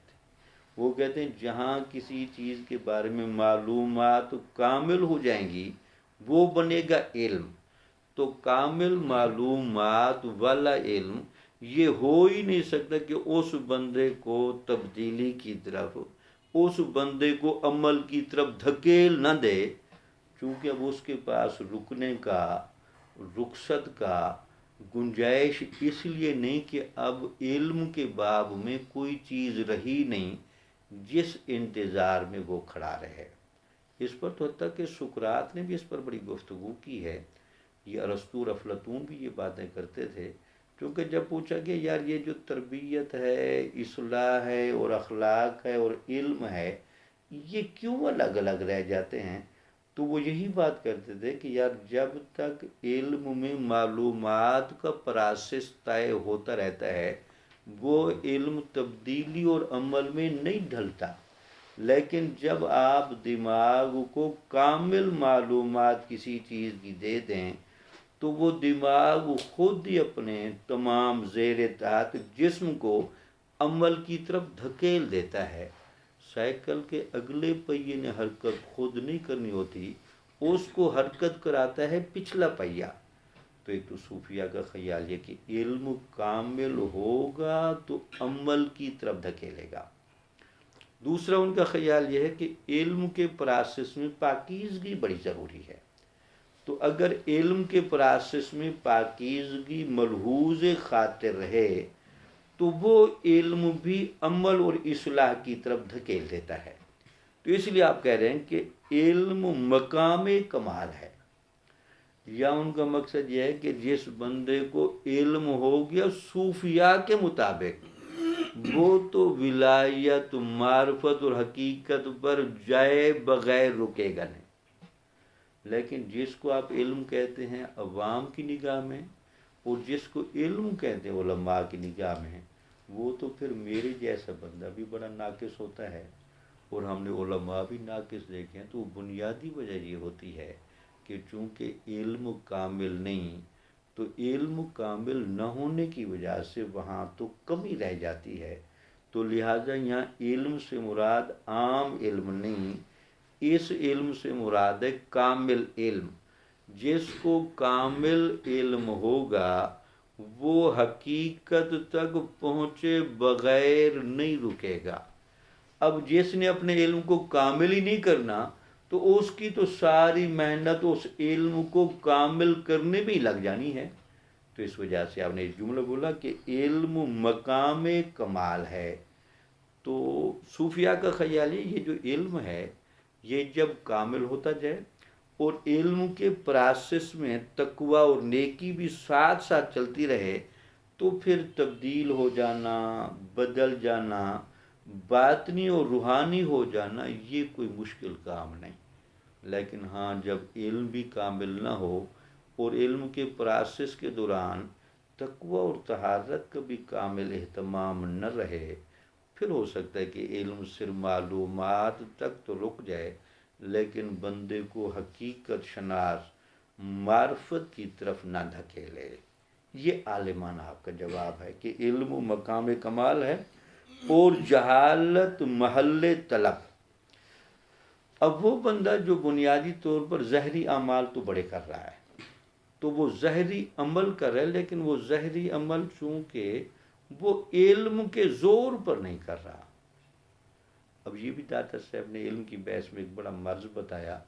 وہ کہتے ہیں جہاں کسی چیز کے بارے میں معلومات کامل ہو جائیں گی وہ بنے گا علم. تو کامل معلومات والا علم یہ ہو ہی نہیں سکتا کہ اس بندے کو تبدیلی کی طرف، اس بندے کو عمل کی طرف دھکیل نہ دے. چونکہ اب اس کے پاس رکنے کا، رخصت کا گنجائش اس لیے نہیں کہ اب علم کے باب میں کوئی چیز رہی نہیں جس انتظار میں وہ کھڑا رہے۔ اس پر تو حتیٰ کہ سقراط نے بھی اس پر بڑی گفتگو کی ہے، یہ ارسطو اور افلاطون بھی یہ باتیں کرتے تھے، کیونکہ جب پوچھا کہ یار یہ جو تربیت ہے، اصلاح ہے اور اخلاق ہے اور علم ہے، یہ کیوں الگ الگ رہ جاتے ہیں؟ تو وہ یہی بات کرتے تھے کہ یار جب تک علم میں معلومات کا پروسیس طے ہوتا رہتا ہے وہ علم تبدیلی اور عمل میں نہیں ڈھلتا، لیکن جب آپ دماغ کو کامل معلومات کسی چیز کی دے دیں تو وہ دماغ خود ہی اپنے تمام زیر تحت جسم کو عمل کی طرف دھکیل دیتا ہے۔ سائیکل کے اگلے پہیے نے حرکت خود نہیں کرنی ہوتی، اس کو حرکت کراتا ہے پچھلا پہیہ۔ تو ایک تو صوفیہ کا خیال یہ کہ علم کامل ہوگا تو عمل کی طرف دھکیلے گا۔ دوسرا ان کا خیال یہ ہے کہ علم کے پروسیس میں پاکیزگی بڑی ضروری ہے، تو اگر علم کے پروسیس میں پاکیزگی ملحوظ خاطر رہے تو وہ علم بھی عمل اور اصلاح کی طرف دھکیل دیتا ہے۔ تو اس لیے آپ کہہ رہے ہیں کہ علم مقام کمال ہے، یا ان کا مقصد یہ ہے کہ جس بندے کو علم ہو گیا صوفیاء کے مطابق وہ تو ولایت، معرفت اور حقیقت پر جائے بغیر رکے گا نہیں، لیکن جس کو آپ علم کہتے ہیں عوام کی نگاہ میں اور جس کو علم کہتے ہیں علماء کی نگاہ میں، وہ تو پھر میرے جیسا بندہ بھی بڑا ناقص ہوتا ہے، اور ہم نے علماء بھی ناقص دیکھے ہیں۔ تو بنیادی وجہ یہ ہوتی ہے کہ چونکہ علم کامل نہیں، تو علم کامل نہ ہونے کی وجہ سے وہاں تو کمی رہ جاتی ہے، تو لہٰذا یہاں علم سے مراد عام علم نہیں، اس علم سے مراد ہے کامل علم۔ جس کو کامل علم ہوگا وہ حقیقت تک پہنچے بغیر نہیں رکے گا۔ اب جس نے اپنے علم کو کامل ہی نہیں کرنا تو اس کی تو ساری محنت اس علم کو کامل کرنے میں ہی لگ جانی ہے۔ تو اس وجہ سے آپ نے اس جملہ بولا کہ علم مقام کمال ہے۔ تو صوفیاء کا خیال ہے یہ جو علم ہے یہ جب کامل ہوتا جائے اور علم کے پروسیس میں تقوی اور نیکی بھی ساتھ ساتھ چلتی رہے تو پھر تبدیل ہو جانا، بدل جانا، باطنی اور روحانی ہو جانا یہ کوئی مشکل کام نہیں۔ لیکن ہاں جب علم بھی کامل نہ ہو اور علم کے پروسیس کے دوران تقوی اور طہارت کا بھی کامل اہتمام نہ رہے، پھر ہو سکتا ہے کہ علم صرف معلومات تک تو رک جائے لیکن بندے کو حقیقت شناس معرفت کی طرف نہ دھکیلے۔ یہ عالمانہ آپ کا جواب ہے کہ علم مقام کمال ہے اور جہالت محل طلب۔ اب وہ بندہ جو بنیادی طور پر ظاہری اعمال تو بڑے کر رہا ہے، تو وہ ظاہری عمل کر رہا ہے، لیکن وہ ظاہری عمل چونکہ وہ علم کے زور پر نہیں کر رہا۔ اب یہ بھی داتا صاحب نے علم کی بحث میں ایک بڑا مرض بتایا،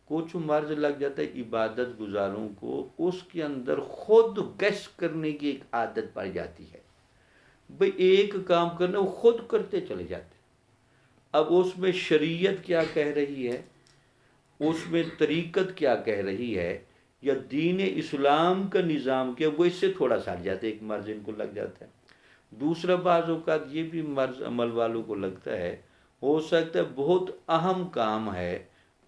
کچھ مرض لگ جاتا ہے عبادت گزاروں کو، اس کے اندر خود گش کرنے کی ایک عادت پائی جاتی ہے، بھئی ایک کام کرنا وہ خود کرتے چلے جاتے۔ اب اس میں شریعت کیا کہہ رہی ہے، اس میں طریقت کیا کہہ رہی ہے، یا دین اسلام کا نظام کیا، وہ اس سے تھوڑا سا ہٹ جاتے، ایک مرض ان کو لگ جاتا ہے۔ دوسرا بعض اوقات یہ بھی مرض عمل والوں کو لگتا ہے، ہو سکتا ہے بہت اہم کام ہے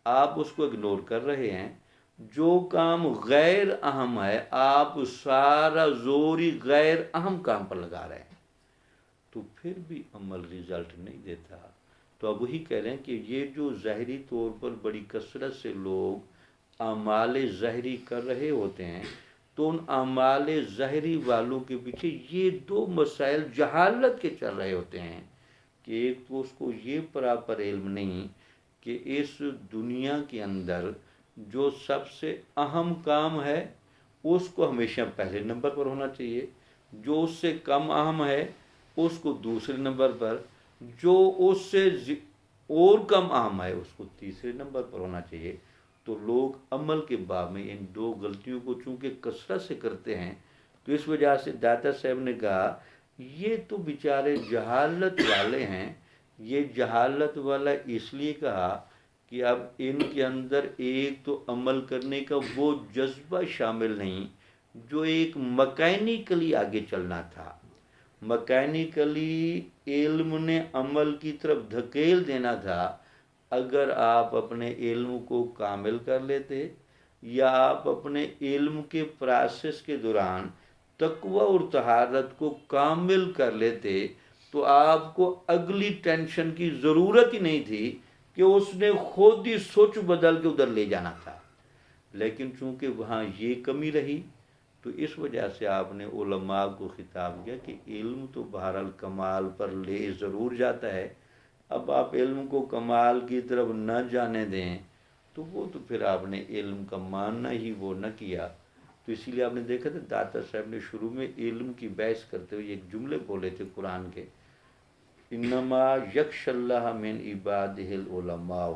آپ اس کو اگنور کر رہے ہیں، جو کام غیر اہم ہے آپ سارا زور ہی غیر اہم کام پر لگا رہے ہیں، تو پھر بھی عمل رزلٹ نہیں دیتا۔ تو اب وہی کہہ رہے ہیں کہ یہ جو ظاہری طور پر بڑی کثرت سے لوگ اعمال ظاہری کر رہے ہوتے ہیں، تو ان اعمال ظاہری والوں کے پیچھے یہ دو مسائل جہالت کے چل رہے ہوتے ہیں کہ ایک تو اس کو یہ پراپر علم نہیں کہ اس دنیا کے اندر جو سب سے اہم کام ہے اس کو ہمیشہ پہلے نمبر پر ہونا چاہیے، جو اس سے کم اہم ہے اس کو دوسرے نمبر پر، جو اس سے اور کم اہم ہے اس کو تیسرے نمبر پر ہونا چاہیے، تو لوگ عمل کے باب میں ان دو غلطیوں کو چونکہ کثرت سے کرتے ہیں، تو اس وجہ سے داتا صاحب نے کہا یہ تو بیچارے جہالت والے ہیں۔ یہ جہالت والا اس لیے کہا کہ اب ان کے اندر ایک تو عمل کرنے کا وہ جذبہ شامل نہیں جو ایک مکینیکلی آگے چلنا تھا۔ مکینیکلی علم نے عمل کی طرف دھکیل دینا تھا۔ اگر آپ اپنے علم کو کامل کر لیتے یا آپ اپنے علم کے پروسیس کے دوران تقوی اور طہارت کو کامل کر لیتے تو آپ کو اگلی ٹینشن کی ضرورت ہی نہیں تھی کہ اس نے خود ہی سوچ بدل کے ادھر لے جانا تھا۔ لیکن چونکہ وہاں یہ کمی رہی تو اس وجہ سے آپ نے علماء کو خطاب کیا کہ علم تو بہرحال کمال پر لے ضرور جاتا ہے، اب آپ علم کو کمال کی طرف نہ جانے دیں تو وہ تو پھر آپ نے علم کا ماننا ہی وہ نہ کیا۔ تو اسی لیے آپ نے دیکھا تھا داتا صاحب نے شروع میں علم کی بحث کرتے ہوئے ایک جملے بولے تھے قرآن کے، انما یخش اللہ من عبادہ العلماء،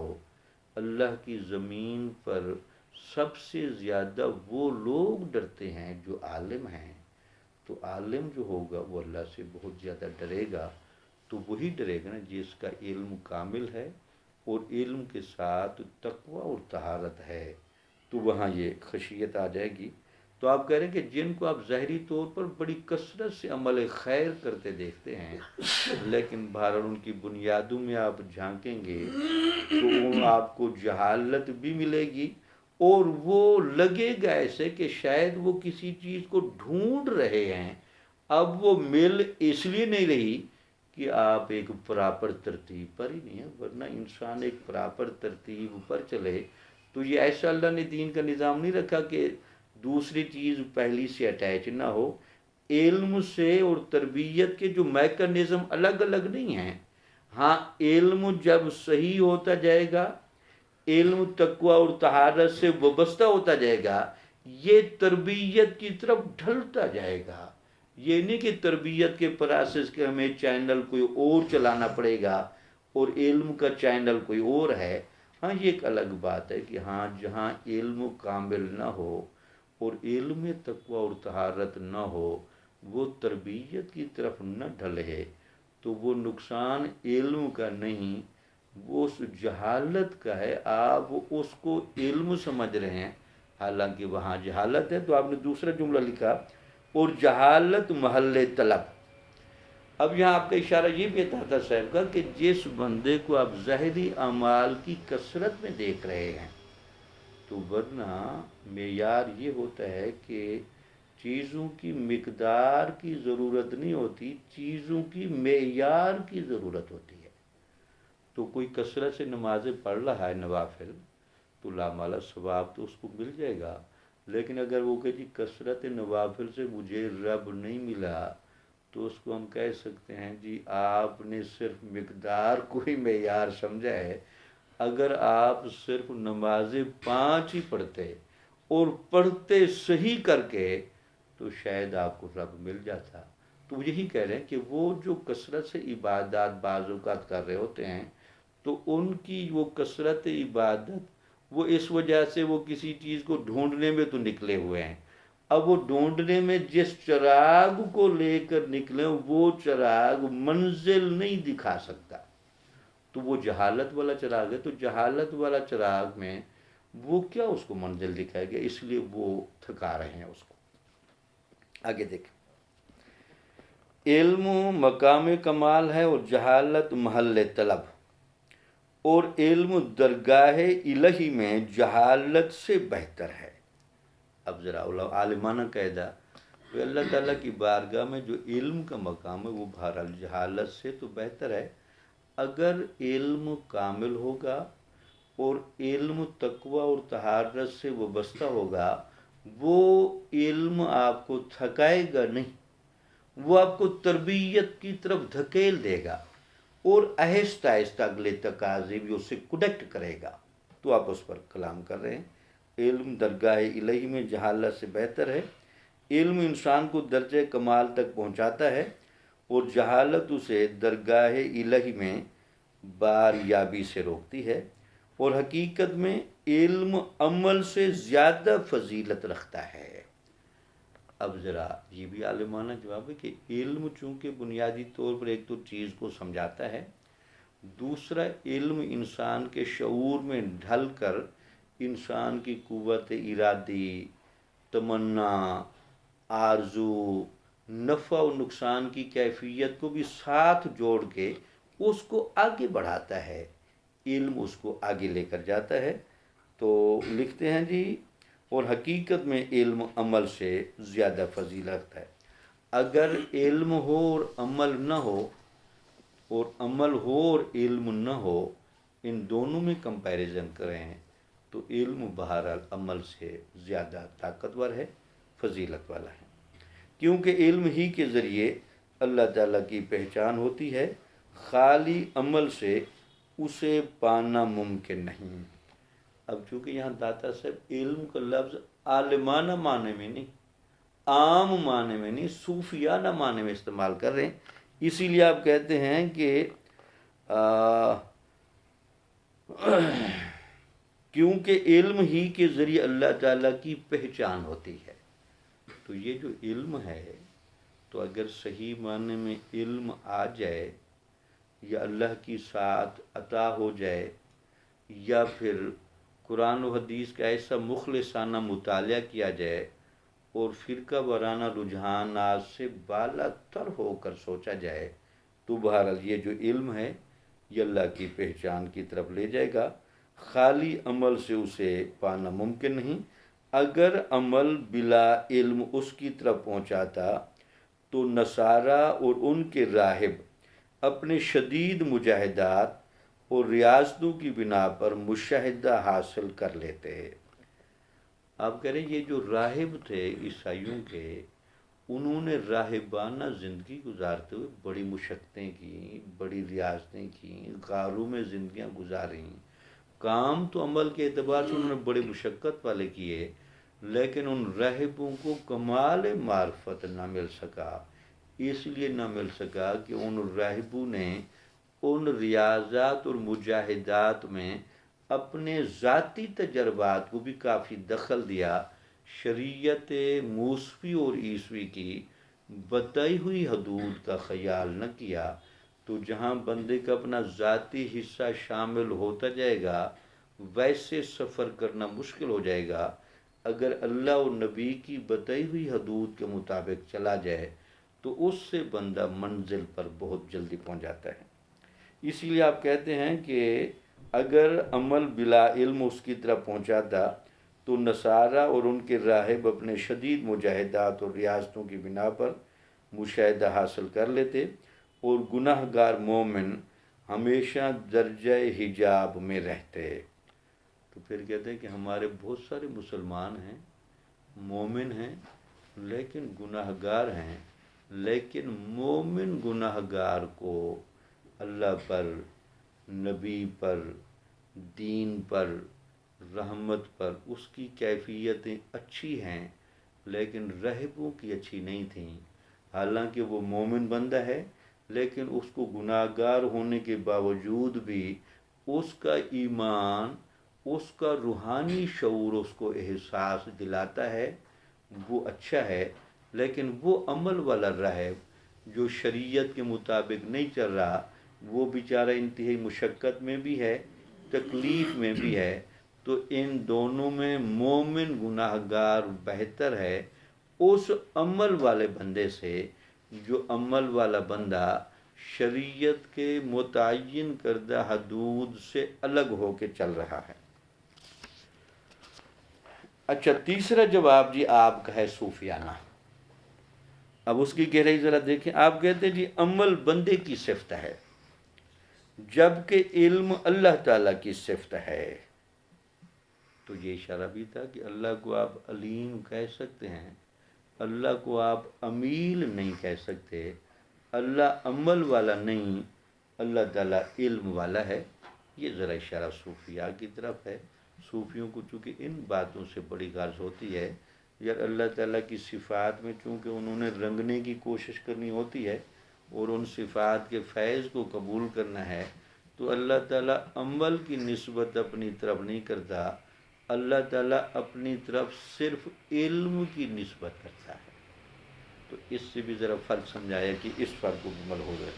اللہ کی زمین پر سب سے زیادہ وہ لوگ ڈرتے ہیں جو عالم ہیں۔ تو عالم جو ہوگا وہ اللہ سے بہت زیادہ ڈرے گا، تو وہی ڈرے گا نا جس کا علم کامل ہے اور علم کے ساتھ تقوی اور طہارت ہے، تو وہاں یہ خشیت آ جائے گی۔ تو آپ کہہ رہے ہیں کہ جن کو آپ ظاہری طور پر بڑی کثرت سے عمل خیر کرتے دیکھتے ہیں، لیکن بہرحال ان کی بنیادوں میں آپ جھانکیں گے تو آپ کو جہالت بھی ملے گی اور وہ لگے گا ایسے کہ شاید وہ کسی چیز کو ڈھونڈ رہے ہیں، اب وہ مل اس لیے نہیں رہی کہ آپ ایک پراپر ترتیب پر ہی نہیں ہے، ورنہ انسان ایک پراپر ترتیب پر چلے تو یہ ایسا اللہ نے دین کا نظام نہیں رکھا کہ دوسری چیز پہلی سے اٹیچ نہ ہو۔ علم سے اور تربیت کے جو میکانزم الگ الگ نہیں ہیں، ہاں علم جب صحیح ہوتا جائے گا، علم تقوی اور طہارت سے وابستہ ہوتا جائے گا، یہ تربیت کی طرف ڈھلتا جائے گا۔ یہ نہیں کہ تربیت کے پروسیس کے ہمیں چینل کوئی اور چلانا پڑے گا اور علم کا چینل کوئی اور ہے۔ ہاں یہ ایک الگ بات ہے کہ ہاں جہاں علم کامل نہ ہو اور علم تقوی اور طہارت نہ ہو، وہ تربیت کی طرف نہ ڈھلے تو وہ نقصان علم کا نہیں، وہ اس جہالت کا ہے۔ آپ اس کو علم سمجھ رہے ہیں حالانکہ وہاں جہالت ہے۔ تو آپ نے دوسرا جملہ لکھا اور جہالت محل طلب۔ اب یہاں آپ کا اشارہ یہ بھی تھا صاحب کا کہ جس بندے کو آپ ظاہری اعمال کی کثرت میں دیکھ رہے ہیں، تو ورنہ معیار یہ ہوتا ہے کہ چیزوں کی مقدار کی ضرورت نہیں ہوتی، چیزوں کی معیار کی ضرورت ہوتی ہے۔ تو کوئی کثرت سے نمازیں پڑھ رہا ہے نوافل تو لامالا ثواب تو اس کو مل جائے گا، لیکن اگر وہ کہ جی کثرت نوافل سے مجھے رب نہیں ملا تو اس کو ہم کہہ سکتے ہیں جی آپ نے صرف مقدار کو ہی معیار سمجھا ہے۔ اگر آپ صرف نمازیں 5 ہی پڑھتے اور پڑھتے صحیح کر کے تو شاید آپ کو رب مل جاتا۔ تو یہی کہہ رہے ہیں کہ وہ جو کثرت سے عبادات بعض اوقات کر رہے ہوتے ہیں تو ان کی وہ کثرت عبادت وہ اس وجہ سے وہ کسی چیز کو ڈھونڈنے میں تو نکلے ہوئے ہیں، اب وہ ڈھونڈنے میں جس چراغ کو لے کر نکلے وہ چراغ منزل نہیں دکھا سکتا، تو وہ جہالت والا چراغ ہے۔ تو جہالت والا چراغ میں وہ کیا اس کو منزل دکھائے گا، اس لیے وہ تھکا رہے ہیں اس کو۔ آگے دیکھیں، علم مقام کمال ہے اور جہالت محل طلب، اور علم درگاہ الہی میں جہالت سے بہتر ہے۔ اب ذرا عالمانہ قاعدہ، تو اللہ تعالیٰ کی بارگاہ میں جو علم کا مقام ہے وہ بہرحال جہالت سے تو بہتر ہے۔ اگر علم کامل ہوگا اور علم تقوی اور طہارت سے وابستہ ہوگا، وہ علم آپ کو تھکائے گا نہیں، وہ آپ کو تربیت کی طرف دھکیل دے گا اور آہستہ آہستہ اگلے تقاضے بھی اسے کنیکٹ کرے گا۔ تو آپ اس پر کلام کر رہے ہیں، علم درگاہ الہی میں جہالت سے بہتر ہے۔ علم انسان کو درجہ کمال تک پہنچاتا ہے اور جہالت اسے درگاہ الہی میں باریابی سے روکتی ہے۔ اور حقیقت میں علم عمل سے زیادہ فضیلت رکھتا ہے۔ اب ذرا یہ بھی عالمانہ جواب ہے کہ علم چونکہ بنیادی طور پر ایک تو چیز کو سمجھاتا ہے، دوسرا علم انسان کے شعور میں ڈھل کر انسان کی قوت ارادی، تمنا، آرزو، نفع و نقصان کی کیفیت کو بھی ساتھ جوڑ کے اس کو آگے بڑھاتا ہے، علم اس کو آگے لے کر جاتا ہے۔ تو لکھتے ہیں جی، اور حقیقت میں علم عمل سے زیادہ فضیلت رکھتا ہے۔ اگر علم ہو اور عمل نہ ہو، اور عمل ہو اور علم نہ ہو، ان دونوں میں کمپیریزن کریں تو علم بہرحال عمل سے زیادہ طاقتور ہے، فضیلت والا ہے، کیونکہ علم ہی کے ذریعے اللہ تعالیٰ کی پہچان ہوتی ہے، خالی عمل سے اسے پانا ممکن نہیں۔ اب چونکہ یہاں داتا صاحب علم کا لفظ عالمانہ معنی میں نہیں، عام معنی میں نہیں، صوفیانہ معنی میں استعمال کر رہے ہیں، اسی لیے آپ کہتے ہیں کہ کیونکہ علم ہی کے ذریعے اللہ تعالیٰ کی پہچان ہوتی ہے۔ تو یہ جو علم ہے، تو اگر صحیح معنی میں علم آ جائے، یا اللہ کی ساتھ عطا ہو جائے، یا پھر قرآن و حدیث کا ایسا مخلصانہ مطالعہ کیا جائے اور فرقہ وارانہ رجحانات سے بالا تر ہو کر سوچا جائے، تو بہرحال یہ جو علم ہے یہ اللہ کی پہچان کی طرف لے جائے گا، خالی عمل سے اسے پانا ممکن نہیں۔ اگر عمل بلا علم اس کی طرف پہنچاتا تو نصارہ اور ان کے راہب اپنے شدید مجاہدات اور ریاضتوں کی بنا پر مشاہدہ حاصل کر لیتے۔ آپ کہہ رہے ہیں یہ جو راہب تھے عیسائیوں کے، انہوں نے راہبانہ زندگی گزارتے ہوئے بڑی مشقتیں کی، بڑی ریاضتیں کی، غاروں میں زندگیاں گزاریں، کام تو عمل کے اعتبار سے انہوں نے بڑے مشقت والے کیے، لیکن ان راہبوں کو کمال معرفت نہ مل سکا۔ اس لیے نہ مل سکا کہ ان راہبوں نے ان ریاضات اور مجاہدات میں اپنے ذاتی تجربات کو بھی کافی دخل دیا، شریعت موسوی اور عیسوی کی بتائی ہوئی حدود کا خیال نہ کیا۔ تو جہاں بندے کا اپنا ذاتی حصہ شامل ہوتا جائے گا، ویسے سفر کرنا مشکل ہو جائے گا۔ اگر اللہ و نبی کی بتائی ہوئی حدود کے مطابق چلا جائے تو اس سے بندہ منزل پر بہت جلدی پہنچ جاتا ہے۔ اسی لیے آپ کہتے ہیں کہ اگر عمل بلا علم اس کی طرف پہنچاتا تو نصارہ اور ان کے راہب اپنے شدید مجاہدات اور ریاضتوں کی بنا پر مشاہدہ حاصل کر لیتے، اور گناہ گار مومن ہمیشہ درجہ حجاب میں رہتے۔ تو پھر کہتے ہیں کہ ہمارے بہت سارے مسلمان ہیں، مومن ہیں، لیکن گناہ گار ہیں، لیکن مومن گناہ گار کو اللہ پر، نبی پر، دین پر، رحمت پر اس کی کیفیتیں اچھی ہیں، لیکن راہبوں کی اچھی نہیں تھیں۔ حالانکہ وہ مومن بندہ ہے، لیکن اس کو گناہ گار ہونے کے باوجود بھی اس کا ایمان، اس کا روحانی شعور اس کو احساس دلاتا ہے، وہ اچھا ہے، لیکن وہ عمل والا راہب جو شریعت کے مطابق نہیں چل رہا، وہ بیچارہ انتہائی مشقت میں بھی ہے، تکلیف میں بھی ہے۔ تو ان دونوں میں مومن گناہ گار بہتر ہے اس عمل والے بندے سے، جو عمل والا بندہ شریعت کے متعین کردہ حدود سے الگ ہو کے چل رہا ہے۔ اچھا، تیسرا جواب جی آپ کا ہے صوفیانہ۔ اب اس کی گہرائی ذرا دیکھیں۔ آپ کہتے ہیں جی عمل بندے کی صفت ہے، جبکہ علم اللہ تعالیٰ کی صفت ہے۔ تو یہ اشارہ بھی تھا کہ اللہ کو آپ علیم کہہ سکتے ہیں، اللہ کو آپ امیل نہیں کہہ سکتے، اللہ عمل والا نہیں، اللہ تعالیٰ علم والا ہے۔ یہ ذرا اشارہ صوفیاء کی طرف ہے۔ صوفیوں کو چونکہ ان باتوں سے بڑی غرض ہوتی ہے، یا اللہ تعالیٰ کی صفات میں چونکہ انہوں نے رنگنے کی کوشش کرنی ہوتی ہے اور ان صفات کے فیض کو قبول کرنا ہے، تو اللہ تعالیٰ عمل کی نسبت اپنی طرف نہیں کرتا، اللہ تعالیٰ اپنی طرف صرف علم کی نسبت کرتا ہے۔ تو اس سے بھی ذرا فرق سمجھایا کہ اس فرق کو مکمل ہو گئے۔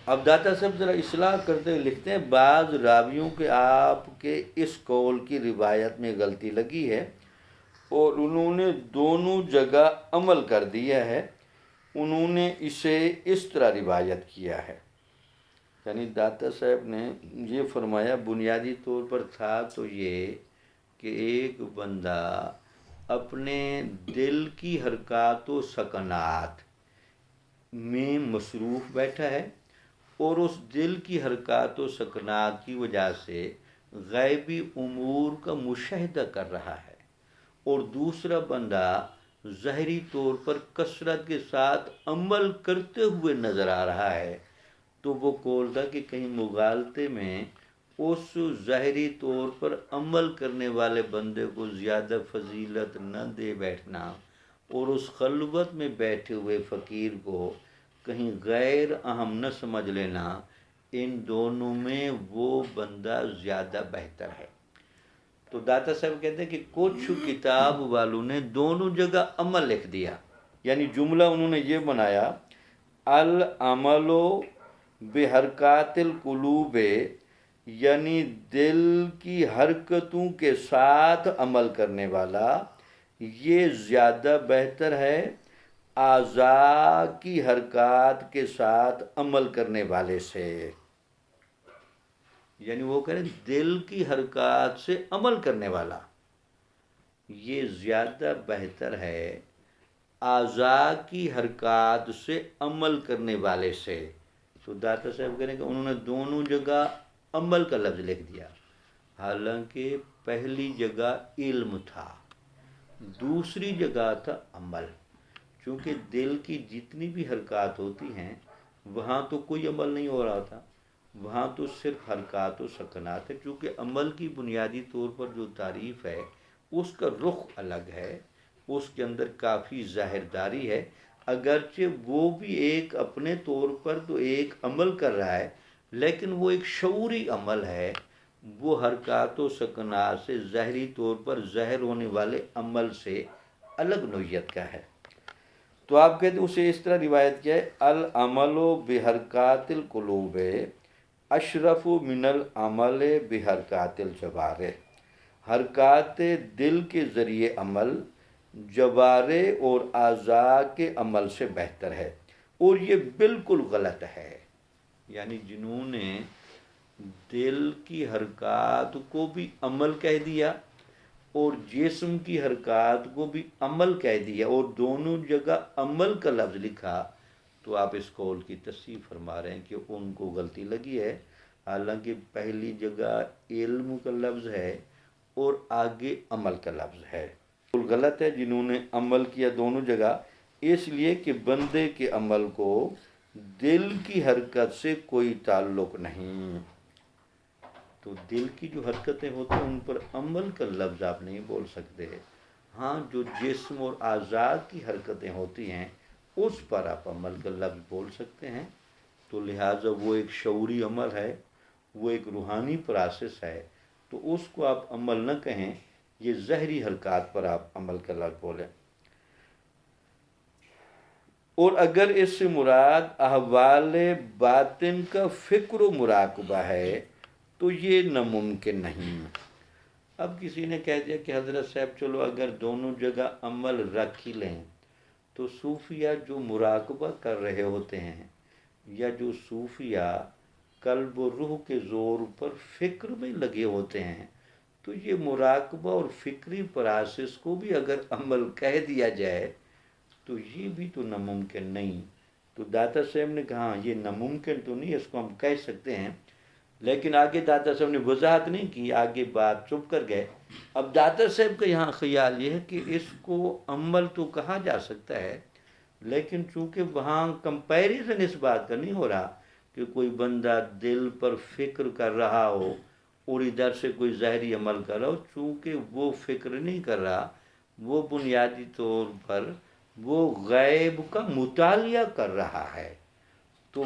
اب داتا صاحب ذرا اصلاح کرتے لکھتے ہیں، بعض راویوں کے آپ کے اس قول کی روایت میں غلطی لگی ہے اور انہوں نے دونوں جگہ عمل کر دیا ہے، انہوں نے اسے اس طرح روایت کیا ہے۔ یعنی داتا صاحب نے یہ فرمایا بنیادی طور پر تھا تو یہ کہ ایک بندہ اپنے دل کی حرکات و سکنات میں مصروف بیٹھا ہے اور اس دل کی حرکات و سکنات کی وجہ سے غیبی امور کا مشاہدہ کر رہا ہے، اور دوسرا بندہ ظاہری طور پر کثرت کے ساتھ عمل کرتے ہوئے نظر آ رہا ہے، تو وہ قول تھا کہ کہیں مغالطے میں اس ظاہری طور پر عمل کرنے والے بندے کو زیادہ فضیلت نہ دے بیٹھنا اور اس خلوت میں بیٹھے ہوئے فقیر کو کہیں غیر اہم نہ سمجھ لینا، ان دونوں میں وہ بندہ زیادہ بہتر ہے۔ تو داتا صاحب کہتے ہیں کہ کچھ کتاب والوں نے دونوں جگہ عمل لکھ دیا، یعنی جملہ انہوں نے یہ بنایا العمل بحرکات القلوب، یعنی دل کی حرکتوں کے ساتھ عمل کرنے والا یہ زیادہ بہتر ہے اعضاء کی حرکات کے ساتھ عمل کرنے والے سے۔ یعنی وہ کہہ رہے ہیں دل کی حرکات سے عمل کرنے والا یہ زیادہ بہتر ہے اعضاء کی حرکات سے عمل کرنے والے سے۔ تو داتا صاحب کہہ رہے ہیں کہ انہوں نے دونوں جگہ عمل کا لفظ لکھ دیا، حالانکہ پہلی جگہ علم تھا، دوسری جگہ تھا عمل۔ چونکہ دل کی جتنی بھی حرکات ہوتی ہیں وہاں تو کوئی عمل نہیں ہو رہا تھا، وہاں تو صرف حرکات و سکنات ہے۔ چونکہ عمل کی بنیادی طور پر جو تعریف ہے اس کا رخ الگ ہے، اس کے اندر کافی ظاہرداری ہے، اگرچہ وہ بھی ایک اپنے طور پر تو ایک عمل کر رہا ہے لیکن وہ ایک شعوری عمل ہے، وہ حرکات و سکنات سے ظاہری طور پر ظاہر ہونے والے عمل سے الگ نوعیت کا ہے۔ تو آپ کہتے ہیں اسے اس طرح روایت کیا ہے العمل بحرکات القلوب اشرف من العمل بحرکات الجوارح، حرکات دل کے ذریعے عمل جوارح اور اعضاء کے عمل سے بہتر ہے، اور یہ بالکل غلط ہے۔ یعنی جنہوں نے دل کی حرکات کو بھی عمل کہہ دیا اور جسم کی حرکات کو بھی عمل کہہ دیا اور دونوں جگہ عمل کا لفظ لکھا، تو آپ اس قول کی تصحیح فرما رہے ہیں کہ ان کو غلطی لگی ہے، حالانکہ پہلی جگہ علم کا لفظ ہے اور آگے عمل کا لفظ ہے۔ غلط ہے جنہوں نے عمل کیا دونوں جگہ، اس لیے کہ بندے کے عمل کو دل کی حرکت سے کوئی تعلق نہیں۔ تو دل کی جو حرکتیں ہوتی ہیں ان پر عمل کا لفظ آپ نہیں بول سکتے، ہاں جو جسم اور اعضاء کی حرکتیں ہوتی ہیں اس پر آپ عمل کا لفظ بول سکتے ہیں۔ تو لہٰذا وہ ایک شعوری عمل ہے، وہ ایک روحانی پروسیس ہے، تو اس کو آپ عمل نہ کہیں، یہ ظاہری حرکات پر آپ عمل کا لفظ بولیں۔ اور اگر اس سے مراد احوال باطن کا فکر و مراقبہ ہے تو یہ ناممکن نہیں۔ اب کسی نے کہہ دیا کہ حضرت صاحب چلو اگر دونوں جگہ عمل رکھ ہی لیں تو صوفیہ جو مراقبہ کر رہے ہوتے ہیں یا جو صوفیہ قلب و روح کے زور پر فکر میں لگے ہوتے ہیں، تو یہ مراقبہ اور فکری پروسیس کو بھی اگر عمل کہہ دیا جائے تو یہ بھی تو ناممکن نہیں۔ تو داتا صاحب نے کہا یہ ناممکن تو نہیں، اس کو ہم کہہ سکتے ہیں، لیکن آگے داتا صاحب نے وضاحت نہیں کی، آگے بات چپ کر گئے۔ اب داتا صاحب کا یہاں خیال یہ ہے کہ اس کو عمل تو کہا جا سکتا ہے، لیکن چونکہ وہاں کمپیریزن اس بات کا نہیں ہو رہا کہ کوئی بندہ دل پر فکر کر رہا ہو اور ادھر سے کوئی ظاہری عمل کر رہا ہو، چونکہ وہ فکر نہیں کر رہا، وہ بنیادی طور پر وہ غیب کا مطالعہ کر رہا ہے، تو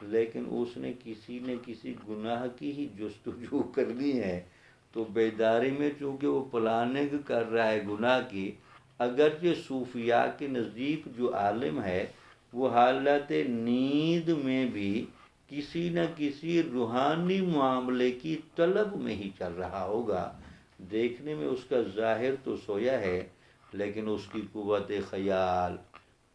لیکن اس نے کسی نہ کسی گناہ کی ہی جستجو کرنی ہے، تو بیداری میں چونکہ وہ پلاننگ کر رہا ہے گناہ کی، اگرچہ صوفیاء کے نزدیک جو عالم ہے وہ حالت نیند میں بھی کسی نہ کسی روحانی معاملے کی طلب میں ہی چل رہا ہوگا، دیکھنے میں اس کا ظاہر تو سویا ہے لیکن اس کی قوت خیال،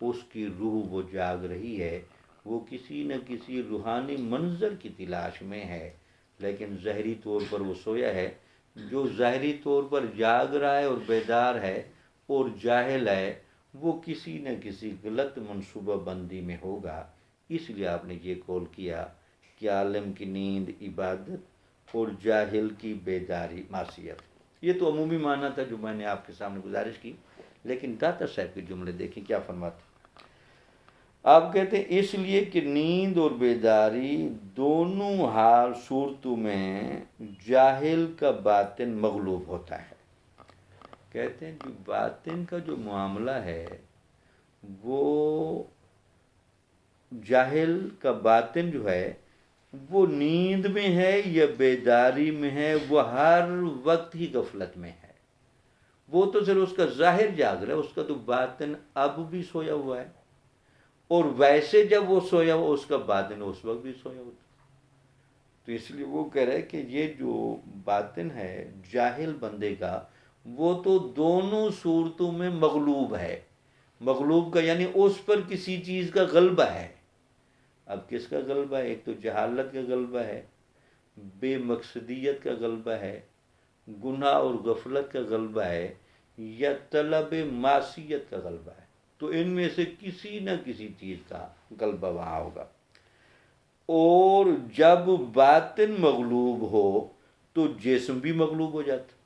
اس کی روح وہ جاگ رہی ہے، وہ کسی نہ کسی روحانی منظر کی تلاش میں ہے، لیکن ظاہری طور پر وہ سویا ہے۔ جو ظاہری طور پر جاگ رہا ہے اور بیدار ہے اور جاہل ہے، وہ کسی نہ کسی غلط منصوبہ بندی میں ہوگا۔ اس لیے آپ نے یہ قول کیا کہ عالم کی نیند عبادت اور جاہل کی بیداری معصیت۔ یہ تو عمومی معنی تھا جو میں نے آپ کے سامنے گزارش کی، لیکن داتا صاحب کے جملے دیکھیں کیا فرماتے ہیں۔ آپ کہتے ہیں اس لیے کہ نیند اور بیداری دونوں حال صورتوں میں جاہل کا باطن مغلوب ہوتا ہے۔ کہتے ہیں کہ باطن کا جو معاملہ ہے وہ جاہل کا باطن جو ہے وہ نیند میں ہے یا بیداری میں ہے، وہ ہر وقت ہی غفلت میں ہے۔ وہ تو صرف اس کا ظاہر جاگ رہا ہے، اس کا تو باطن اب بھی سویا ہوا ہے، اور ویسے جب وہ سویا ہوا اس کا باطن اس وقت بھی سویا ہوتا۔ تو اس لیے وہ کہہ رہے کہ یہ جو باطن ہے جاہل بندے کا، وہ تو دونوں صورتوں میں مغلوب ہے۔ مغلوب کا یعنی اس پر کسی چیز کا غلبہ ہے۔ اب کس کا غلبہ ہے؟ ایک تو جہالت کا غلبہ ہے، بے مقصدیت کا غلبہ ہے، گناہ اور غفلت کا غلبہ ہے، یا طلب معصیت کا غلبہ ہے۔ تو ان میں سے کسی نہ کسی چیز کا غلبہ وہاں ہوگا۔ اور جب باطن مغلوب ہو تو جسم بھی مغلوب ہو جاتا۔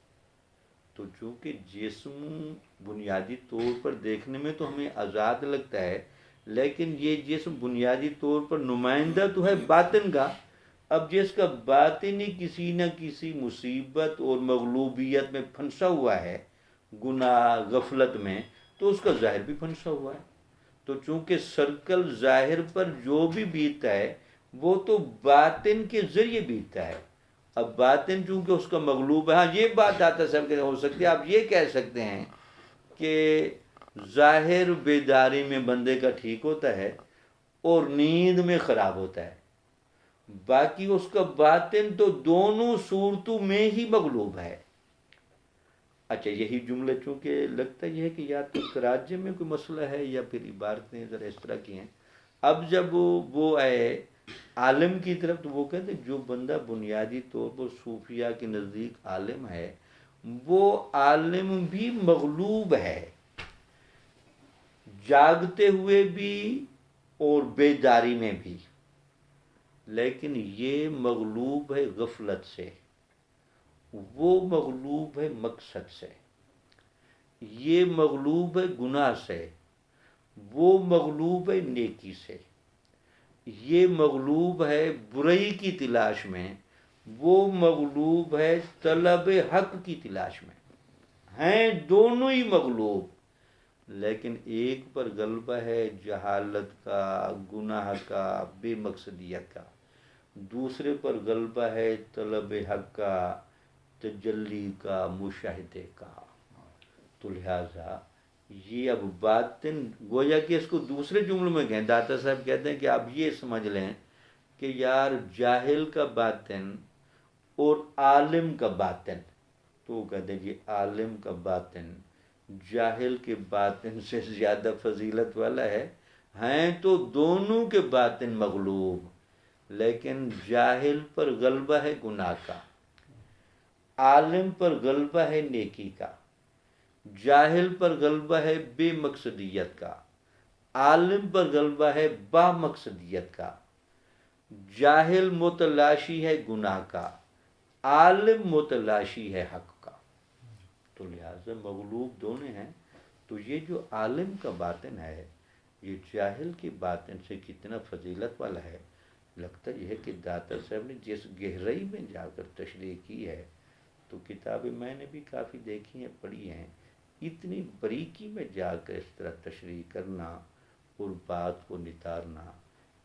تو چونکہ جسم بنیادی طور پر دیکھنے میں تو ہمیں آزاد لگتا ہے، لیکن یہ جسم بنیادی طور پر نمائندہ تو ہے باطن کا۔ اب جس کا باطن ہی کسی نہ کسی مصیبت اور مغلوبیت میں پھنسا ہوا ہے، گناہ غفلت میں، تو اس کا ظاہر بھی پھنسا ہوا ہے۔ تو چونکہ سرکل ظاہر پر جو بھی بیتتا ہے وہ تو باطن کے ذریعے بیتتا ہے۔ اب باطن چونکہ اس کا مغلوب ہے، ہاں یہ بات داتا صاحب کے ہو سکتی ہے، آپ یہ کہہ سکتے ہیں کہ ظاہر بیداری میں بندے کا ٹھیک ہوتا ہے اور نیند میں خراب ہوتا ہے، باقی اس کا باطن تو دونوں صورتوں میں ہی مغلوب ہے۔ اچھا، یہی جملے چونکہ لگتا یہ ہے کہ یا تو تراجم میں کوئی مسئلہ ہے یا پھر عبارتیں ذرا اس طرح کی ہیں۔ اب جب وہ آئے عالم کی طرف تو وہ کہتے جو بندہ بنیادی طور پر صوفیاء کے نزدیک عالم ہے، وہ عالم بھی مغلوب ہے، جاگتے ہوئے بھی اور بیداری میں بھی، لیکن یہ مغلوب ہے غفلت سے، وہ مغلوب ہے مقصد سے، یہ مغلوب ہے گناہ سے، وہ مغلوب ہے نیکی سے، یہ مغلوب ہے برائی کی تلاش میں، وہ مغلوب ہے طلب حق کی تلاش میں، ہیں دونوں ہی مغلوب، لیکن ایک پر غلبہ ہے جہالت کا، گناہ کا، بے مقصدیت کا، دوسرے پر غلبہ ہے طلب حق کا، تجلی کا، مشاہدے کا۔ تو لہٰذا یہ اب باطن گویا کہ اس کو دوسرے جملے میں کہیں، داتا صاحب کہتے ہیں کہ آپ یہ سمجھ لیں کہ یار جاہل کا باطن اور عالم کا باطن، تو وہ کہتے ہیں کہ عالم کا باطن جاہل کے باطن سے زیادہ فضیلت والا ہے، ہیں تو دونوں کے باطن مغلوب، لیکن جاہل پر غلبہ ہے گناہ کا، عالم پر غلبہ ہے نیکی کا، جاہل پر غلبہ ہے بے مقصدیت کا، عالم پر غلبہ ہے با مقصدیت کا، جاہل متلاشی ہے گناہ کا، عالم متلاشی ہے حق کا۔ تو لہٰذا مغلوب دونوں ہیں۔ تو یہ جو عالم کا باطن ہے یہ جاہل کی باطن سے کتنا فضیلت والا ہے، لگتا یہ ہے کہ داتا صاحب نے جس گہرائی میں جا کر تشریح کی ہے، تو کتابیں میں نے بھی کافی دیکھی ہیں، پڑھی ہیں، اتنی باریکی میں جا کر اس طرح تشریح کرنا اور بات کو نتارنا،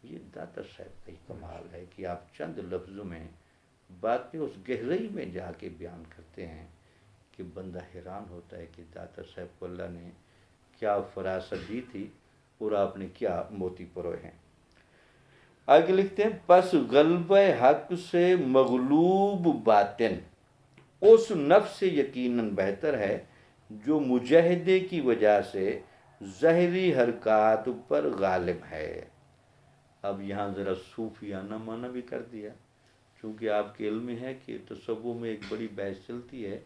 یہ داتا صاحب کا ہی کمال ہے کہ آپ چند لفظوں میں باتیں اس گہرائی میں جا کے بیان کرتے ہیں کہ بندہ حیران ہوتا ہے کہ داتا صاحب کو اللہ نے کیا فراست دی تھی اور آپ نے کیا موتی پروئے ہیں۔ آگے لکھتے ہیں پس غلبہ حق سے مغلوب باطن اس نفس سے یقیناً بہتر ہے جو مجاہدے کی وجہ سے ظاہری حرکات پر غالب ہے۔ اب یہاں ذرا صوفیانہ معنی بھی کر دیا، چونکہ آپ کے علم میں ہے کہ تصوف میں ایک بڑی بحث چلتی ہے،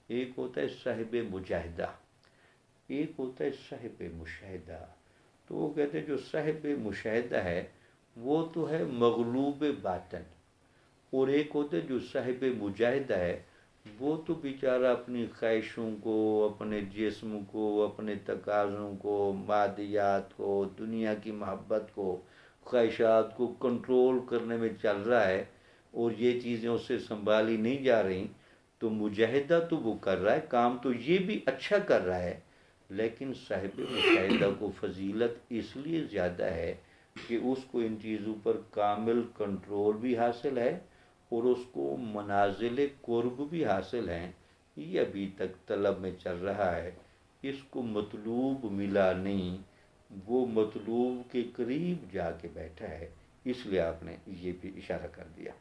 ایک ہوتا ہے صاحب مجاہدہ، ایک ہوتا ہے صاحب مشاہدہ۔ تو وہ کہتے ہیں جو صاحب مشاہدہ ہے وہ تو ہے مغلوب باطن، اور ایک ہوتا ہے جو صاحب مجاہدہ ہے وہ تو بیچارہ اپنی خواہشوں کو، اپنے جسم کو، اپنے تقاضوں کو، مادیات کو، دنیا کی محبت کو، خواہشات کو کنٹرول کرنے میں چل رہا ہے، اور یہ چیزیں اس سے سنبھالی نہیں جا رہی۔ تو مجاہدہ تو وہ کر رہا ہے، کام تو یہ بھی اچھا کر رہا ہے، لیکن صاحب مشاہدہ کو فضیلت اس لیے زیادہ ہے کہ اس کو ان چیزوں پر کامل کنٹرول بھی حاصل ہے اور اس کو منازل قرب بھی حاصل ہیں۔ یہ ابھی تک طلب میں چل رہا ہے، اس کو مطلوب ملا نہیں، وہ مطلوب کے قریب جا کے بیٹھا ہے، اس لیے آپ نے یہ بھی اشارہ کر دیا۔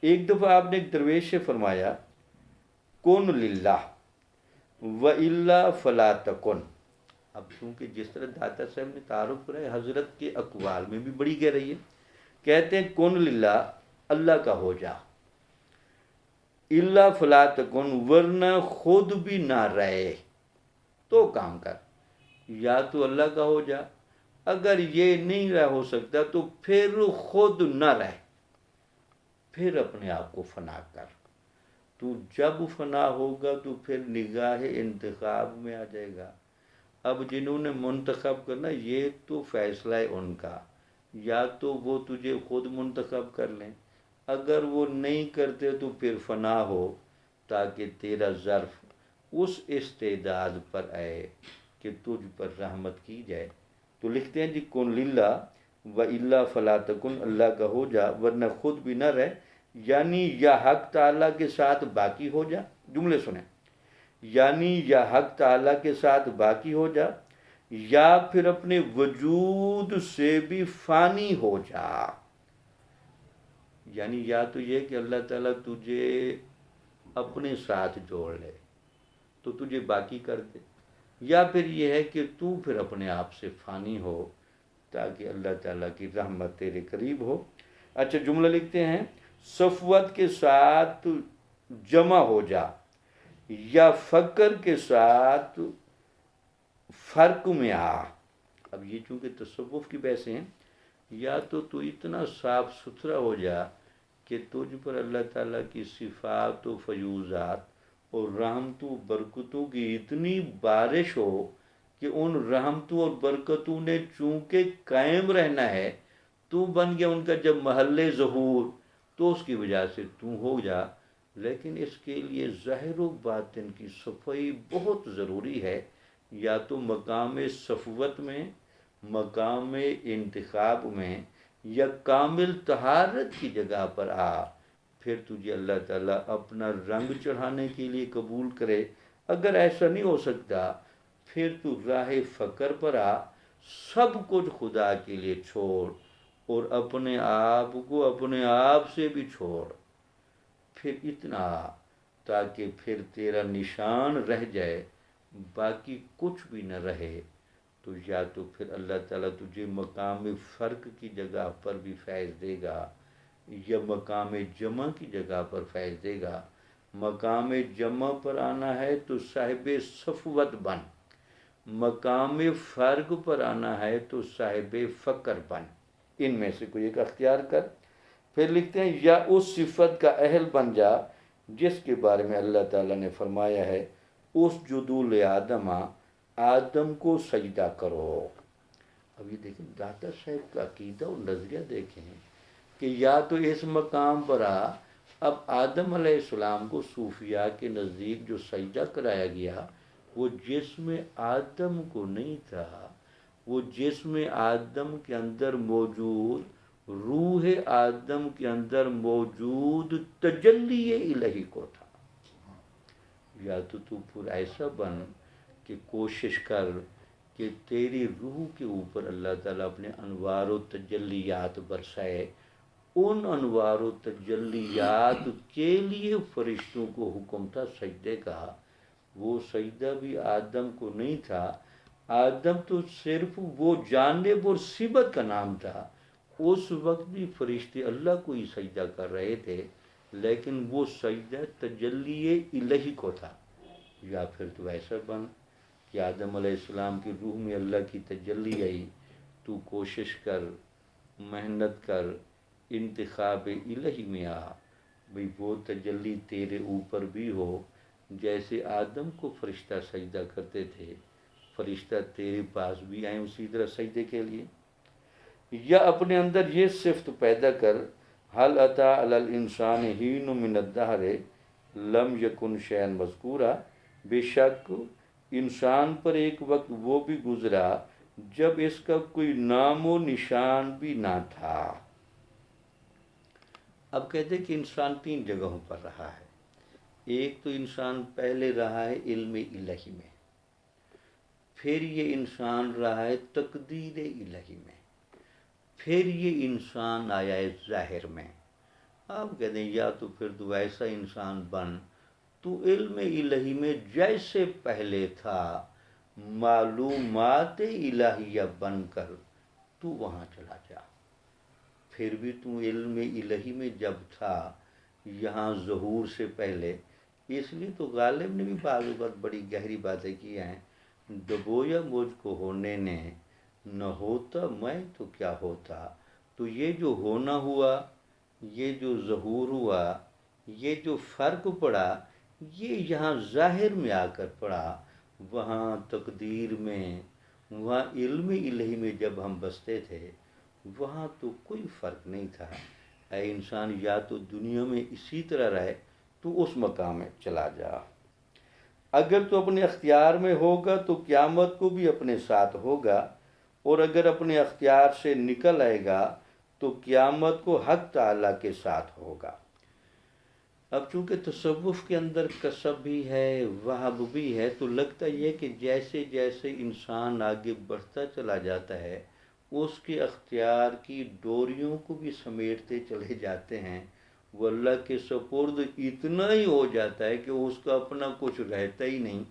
ایک دفعہ آپ نے ایک درویش سے فرمایا کن للہ وَإِلَّا فَلَا تَكُن۔ اب چونکہ جس طرح داتا صاحب نے تعارف کرا ہے، حضرت کے اقوال میں بھی بڑی گہرائی ہے۔ کہتے ہیں کن للہ، اللہ کا ہو جا، الا فلا تکن، ورنہ خود بھی نہ رہے تو کام کر، یا تو اللہ کا ہو جا، اگر یہ نہیں رہ ہو سکتا تو پھر خود نہ رہ، پھر اپنے آپ کو فنا کر۔ تو جب فنا ہوگا تو پھر نگاہ انتخاب میں آ جائے گا۔ اب جنہوں نے منتخب کرنا، یہ تو فیصلہ ہے ان کا، یا تو وہ تجھے خود منتخب کر لیں، اگر وہ نہیں کرتے تو پھر فنا ہو، تاکہ تیرا ظرف اس استعداد پر آئے کہ تجھ پر رحمت کی جائے۔ تو لکھتے ہیں جی کن للہ وَإِلَّا فَلَا تَكُن، اللہ کا ہو جا ورنہ خود بھی نہ رہ، یعنی یا حق تعالیٰ کے ساتھ باقی ہو جا، جملے سنیں، یعنی یا حق تعالیٰ کے ساتھ باقی ہو جا، یا پھر اپنے وجود سے بھی فانی ہو جا۔ یعنی یا تو یہ کہ اللہ تعالیٰ تجھے اپنے ساتھ جوڑ لے تو تجھے باقی کر دے، یا پھر یہ ہے کہ تو پھر اپنے آپ سے فانی ہو تاکہ اللہ تعالیٰ کی رحمت تیرے قریب ہو۔ اچھا جملہ لکھتے ہیں صفوت کے ساتھ جمع ہو جا، یا فقر کے ساتھ فرق میں آ۔ اب یہ چونکہ تصوف کی بحثیں ہیں، یا تو اتنا صاف ستھرا ہو جا کہ تجھ پر اللہ تعالیٰ کی صفات و فیوزات اور رحمتوں برکتوں کی اتنی بارش ہو کہ ان رحمتوں اور برکتوں نے چونکہ قائم رہنا ہے، تو بن گیا ان کا جب محل ظہور، تو اس کی وجہ سے تو ہو جا۔ لیکن اس کے لیے ظاہر و باطن کی صفائی بہت ضروری ہے، یا تو مقام صفوت میں، مقام انتخاب میں، یا کامل طہارت کی جگہ پر آ، پھر تجھے اللہ تعالیٰ اپنا رنگ چڑھانے کے لیے قبول کرے۔ اگر ایسا نہیں ہو سکتا پھر تو راہ فقر پر آ، سب کچھ خدا کے لیے چھوڑ اور اپنے آپ کو اپنے آپ سے بھی چھوڑ، پھر اتنا تاکہ پھر تیرا نشان رہ جائے، باقی کچھ بھی نہ رہے۔ تو یا تو پھر اللہ تعالیٰ تجھے مقام فرق کی جگہ پر بھی فیض دے گا، یا مقام جمع کی جگہ پر فیض دے گا۔ مقام جمع پر آنا ہے تو صاحب صفوت بن، مقام فرق پر آنا ہے تو صاحب فقر بن، ان میں سے کوئی ایک اختیار کر۔ پھر لکھتے ہیں یا اس صفت کا اہل بن جا جس کے بارے میں اللہ تعالیٰ نے فرمایا ہے اسجدوا لآدم، آدم کو سجدہ کرو۔ اب یہ دیکھیں داتا صاحب کا عقیدہ اور نظریہ دیکھیں کہ یا تو اس مقام پر آ۔ اب آدم علیہ السلام کو صوفیاء کے نزدیک جو سجدہ کرایا گیا وہ جسم آدم کو نہیں تھا، وہ جسم آدم کے اندر موجود، روح آدم کے اندر موجود تجلی الہی کو تھا۔ یا تو پھر ایسا بن کہ کوشش کر کہ تیری روح کے اوپر اللہ تعالیٰ اپنے انوار و تجلیات برسائے۔ ان انوار و تجلیات کے لیے فرشتوں کو حکم تھا سجدے کا۔ وہ سجدہ بھی آدم کو نہیں تھا، آدم تو صرف وہ جانب اور صبت کا نام تھا۔ اس وقت بھی فرشتے اللہ کو ہی سجدہ کر رہے تھے، لیکن وہ سجدہ تجلی الہی کو تھا۔ یا پھر تو ایسا بن کہ آدم علیہ السلام کی روح میں اللہ کی تجلی آئی، تو کوشش کر، محنت کر، انتخاب الہی میں آ، بھئی وہ تجلی تیرے اوپر بھی ہو۔ جیسے آدم کو فرشتہ سجدہ کرتے تھے، فرشتہ تیرے پاس بھی آئیں اسی طرح سجدے کے لیے۔ یا اپنے اندر یہ صفت پیدا کر، حل اتی علی الانسان حین من الدہر لم یکن شیئا مذکورا، بے شک انسان پر ایک وقت وہ بھی گزرا جب اس کا کوئی نام و نشان بھی نہ تھا۔ اب کہتے ہیں کہ انسان 3 جگہوں پر رہا ہے۔ ایک تو انسان پہلے رہا ہے علم الہی میں، پھر یہ انسان رہا ہے تقدیر الہی میں، پھر یہ انسان آیا ہے ظاہر میں۔ آپ کہتے ہیں یا تو پھر تو ایسا انسان بن، تو علم الہی میں جیسے پہلے تھا، معلومات الہیہ بن کر تو وہاں چلا جا۔ پھر بھی تو علم الہی میں جب تھا، یہاں ظہور سے پہلے، اس لیے تو غالب نے بھی بعض اوقات بڑی گہری باتیں کی ہیں، ڈبویا مجھ کو ہونے نے، نہ ہوتا میں تو کیا ہوتا۔ تو یہ جو ہونا ہوا، یہ جو ظہور ہوا، یہ جو فرق پڑا، یہ یہاں ظاہر میں آ کر پڑا۔ وہاں تقدیر میں، وہاں علم الہی میں جب ہم بستے تھے، وہاں تو کوئی فرق نہیں تھا۔ اے انسان، یا تو دنیا میں اسی طرح رہے تو اس مقام میں چلا جا۔ اگر تو اپنے اختیار میں ہوگا تو قیامت کو بھی اپنے ساتھ ہوگا، اور اگر اپنے اختیار سے نکل آئے گا تو قیامت کو حق تعالیٰ کے ساتھ ہوگا۔ اب چونکہ تصوف کے اندر کسب بھی ہے، وہب بھی ہے، تو لگتا یہ کہ جیسے جیسے انسان آگے بڑھتا چلا جاتا ہے، اس کے اختیار کی ڈوریوں کو بھی سمیٹتے چلے جاتے ہیں، وہ اللہ کے سپرد اتنا ہی ہو جاتا ہے کہ اس کا اپنا کچھ رہتا ہی نہیں۔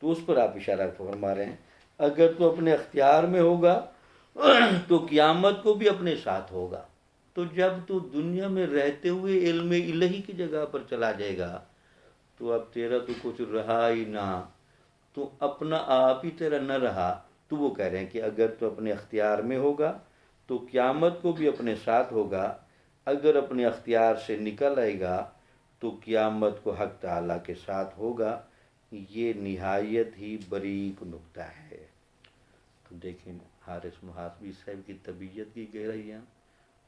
تو اس پر آپ اشارہ فرما رہے ہیں، اگر تو اپنے اختیار میں ہوگا تو قیامت کو بھی اپنے ساتھ ہوگا۔ تو جب تو دنیا میں رہتے ہوئے علم الہی کی جگہ پر چلا جائے گا، تو اب تیرا تو کچھ رہا ہی نہ، تو اپنا آپ ہی تیرا نہ رہا۔ تو وہ کہہ رہے ہیں کہ اگر تو اپنے اختیار میں ہوگا تو قیامت کو بھی اپنے ساتھ ہوگا، اگر اپنے اختیار سے نکل آئے گا تو قیامت کو حق تعالیٰ کے ساتھ ہوگا۔ یہ نہایت ہی باریک نکتہ ہے۔ تو دیکھیں حارث محاسبی صاحب کی طبیعت کی گہرائیاں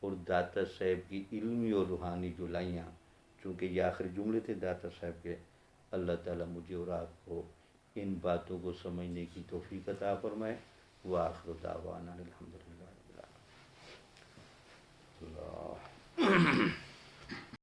اور داتا صاحب کی علمی اور روحانی جلائیاں، چونکہ یہ آخری جملے تھے داتا صاحب کے۔ اللہ تعالیٰ مجھے اور آپ کو ان باتوں کو سمجھنے کی توفیق عطا فرمائے۔ وآخر دعوانا الحمدللہ رب العالمین۔ اللہ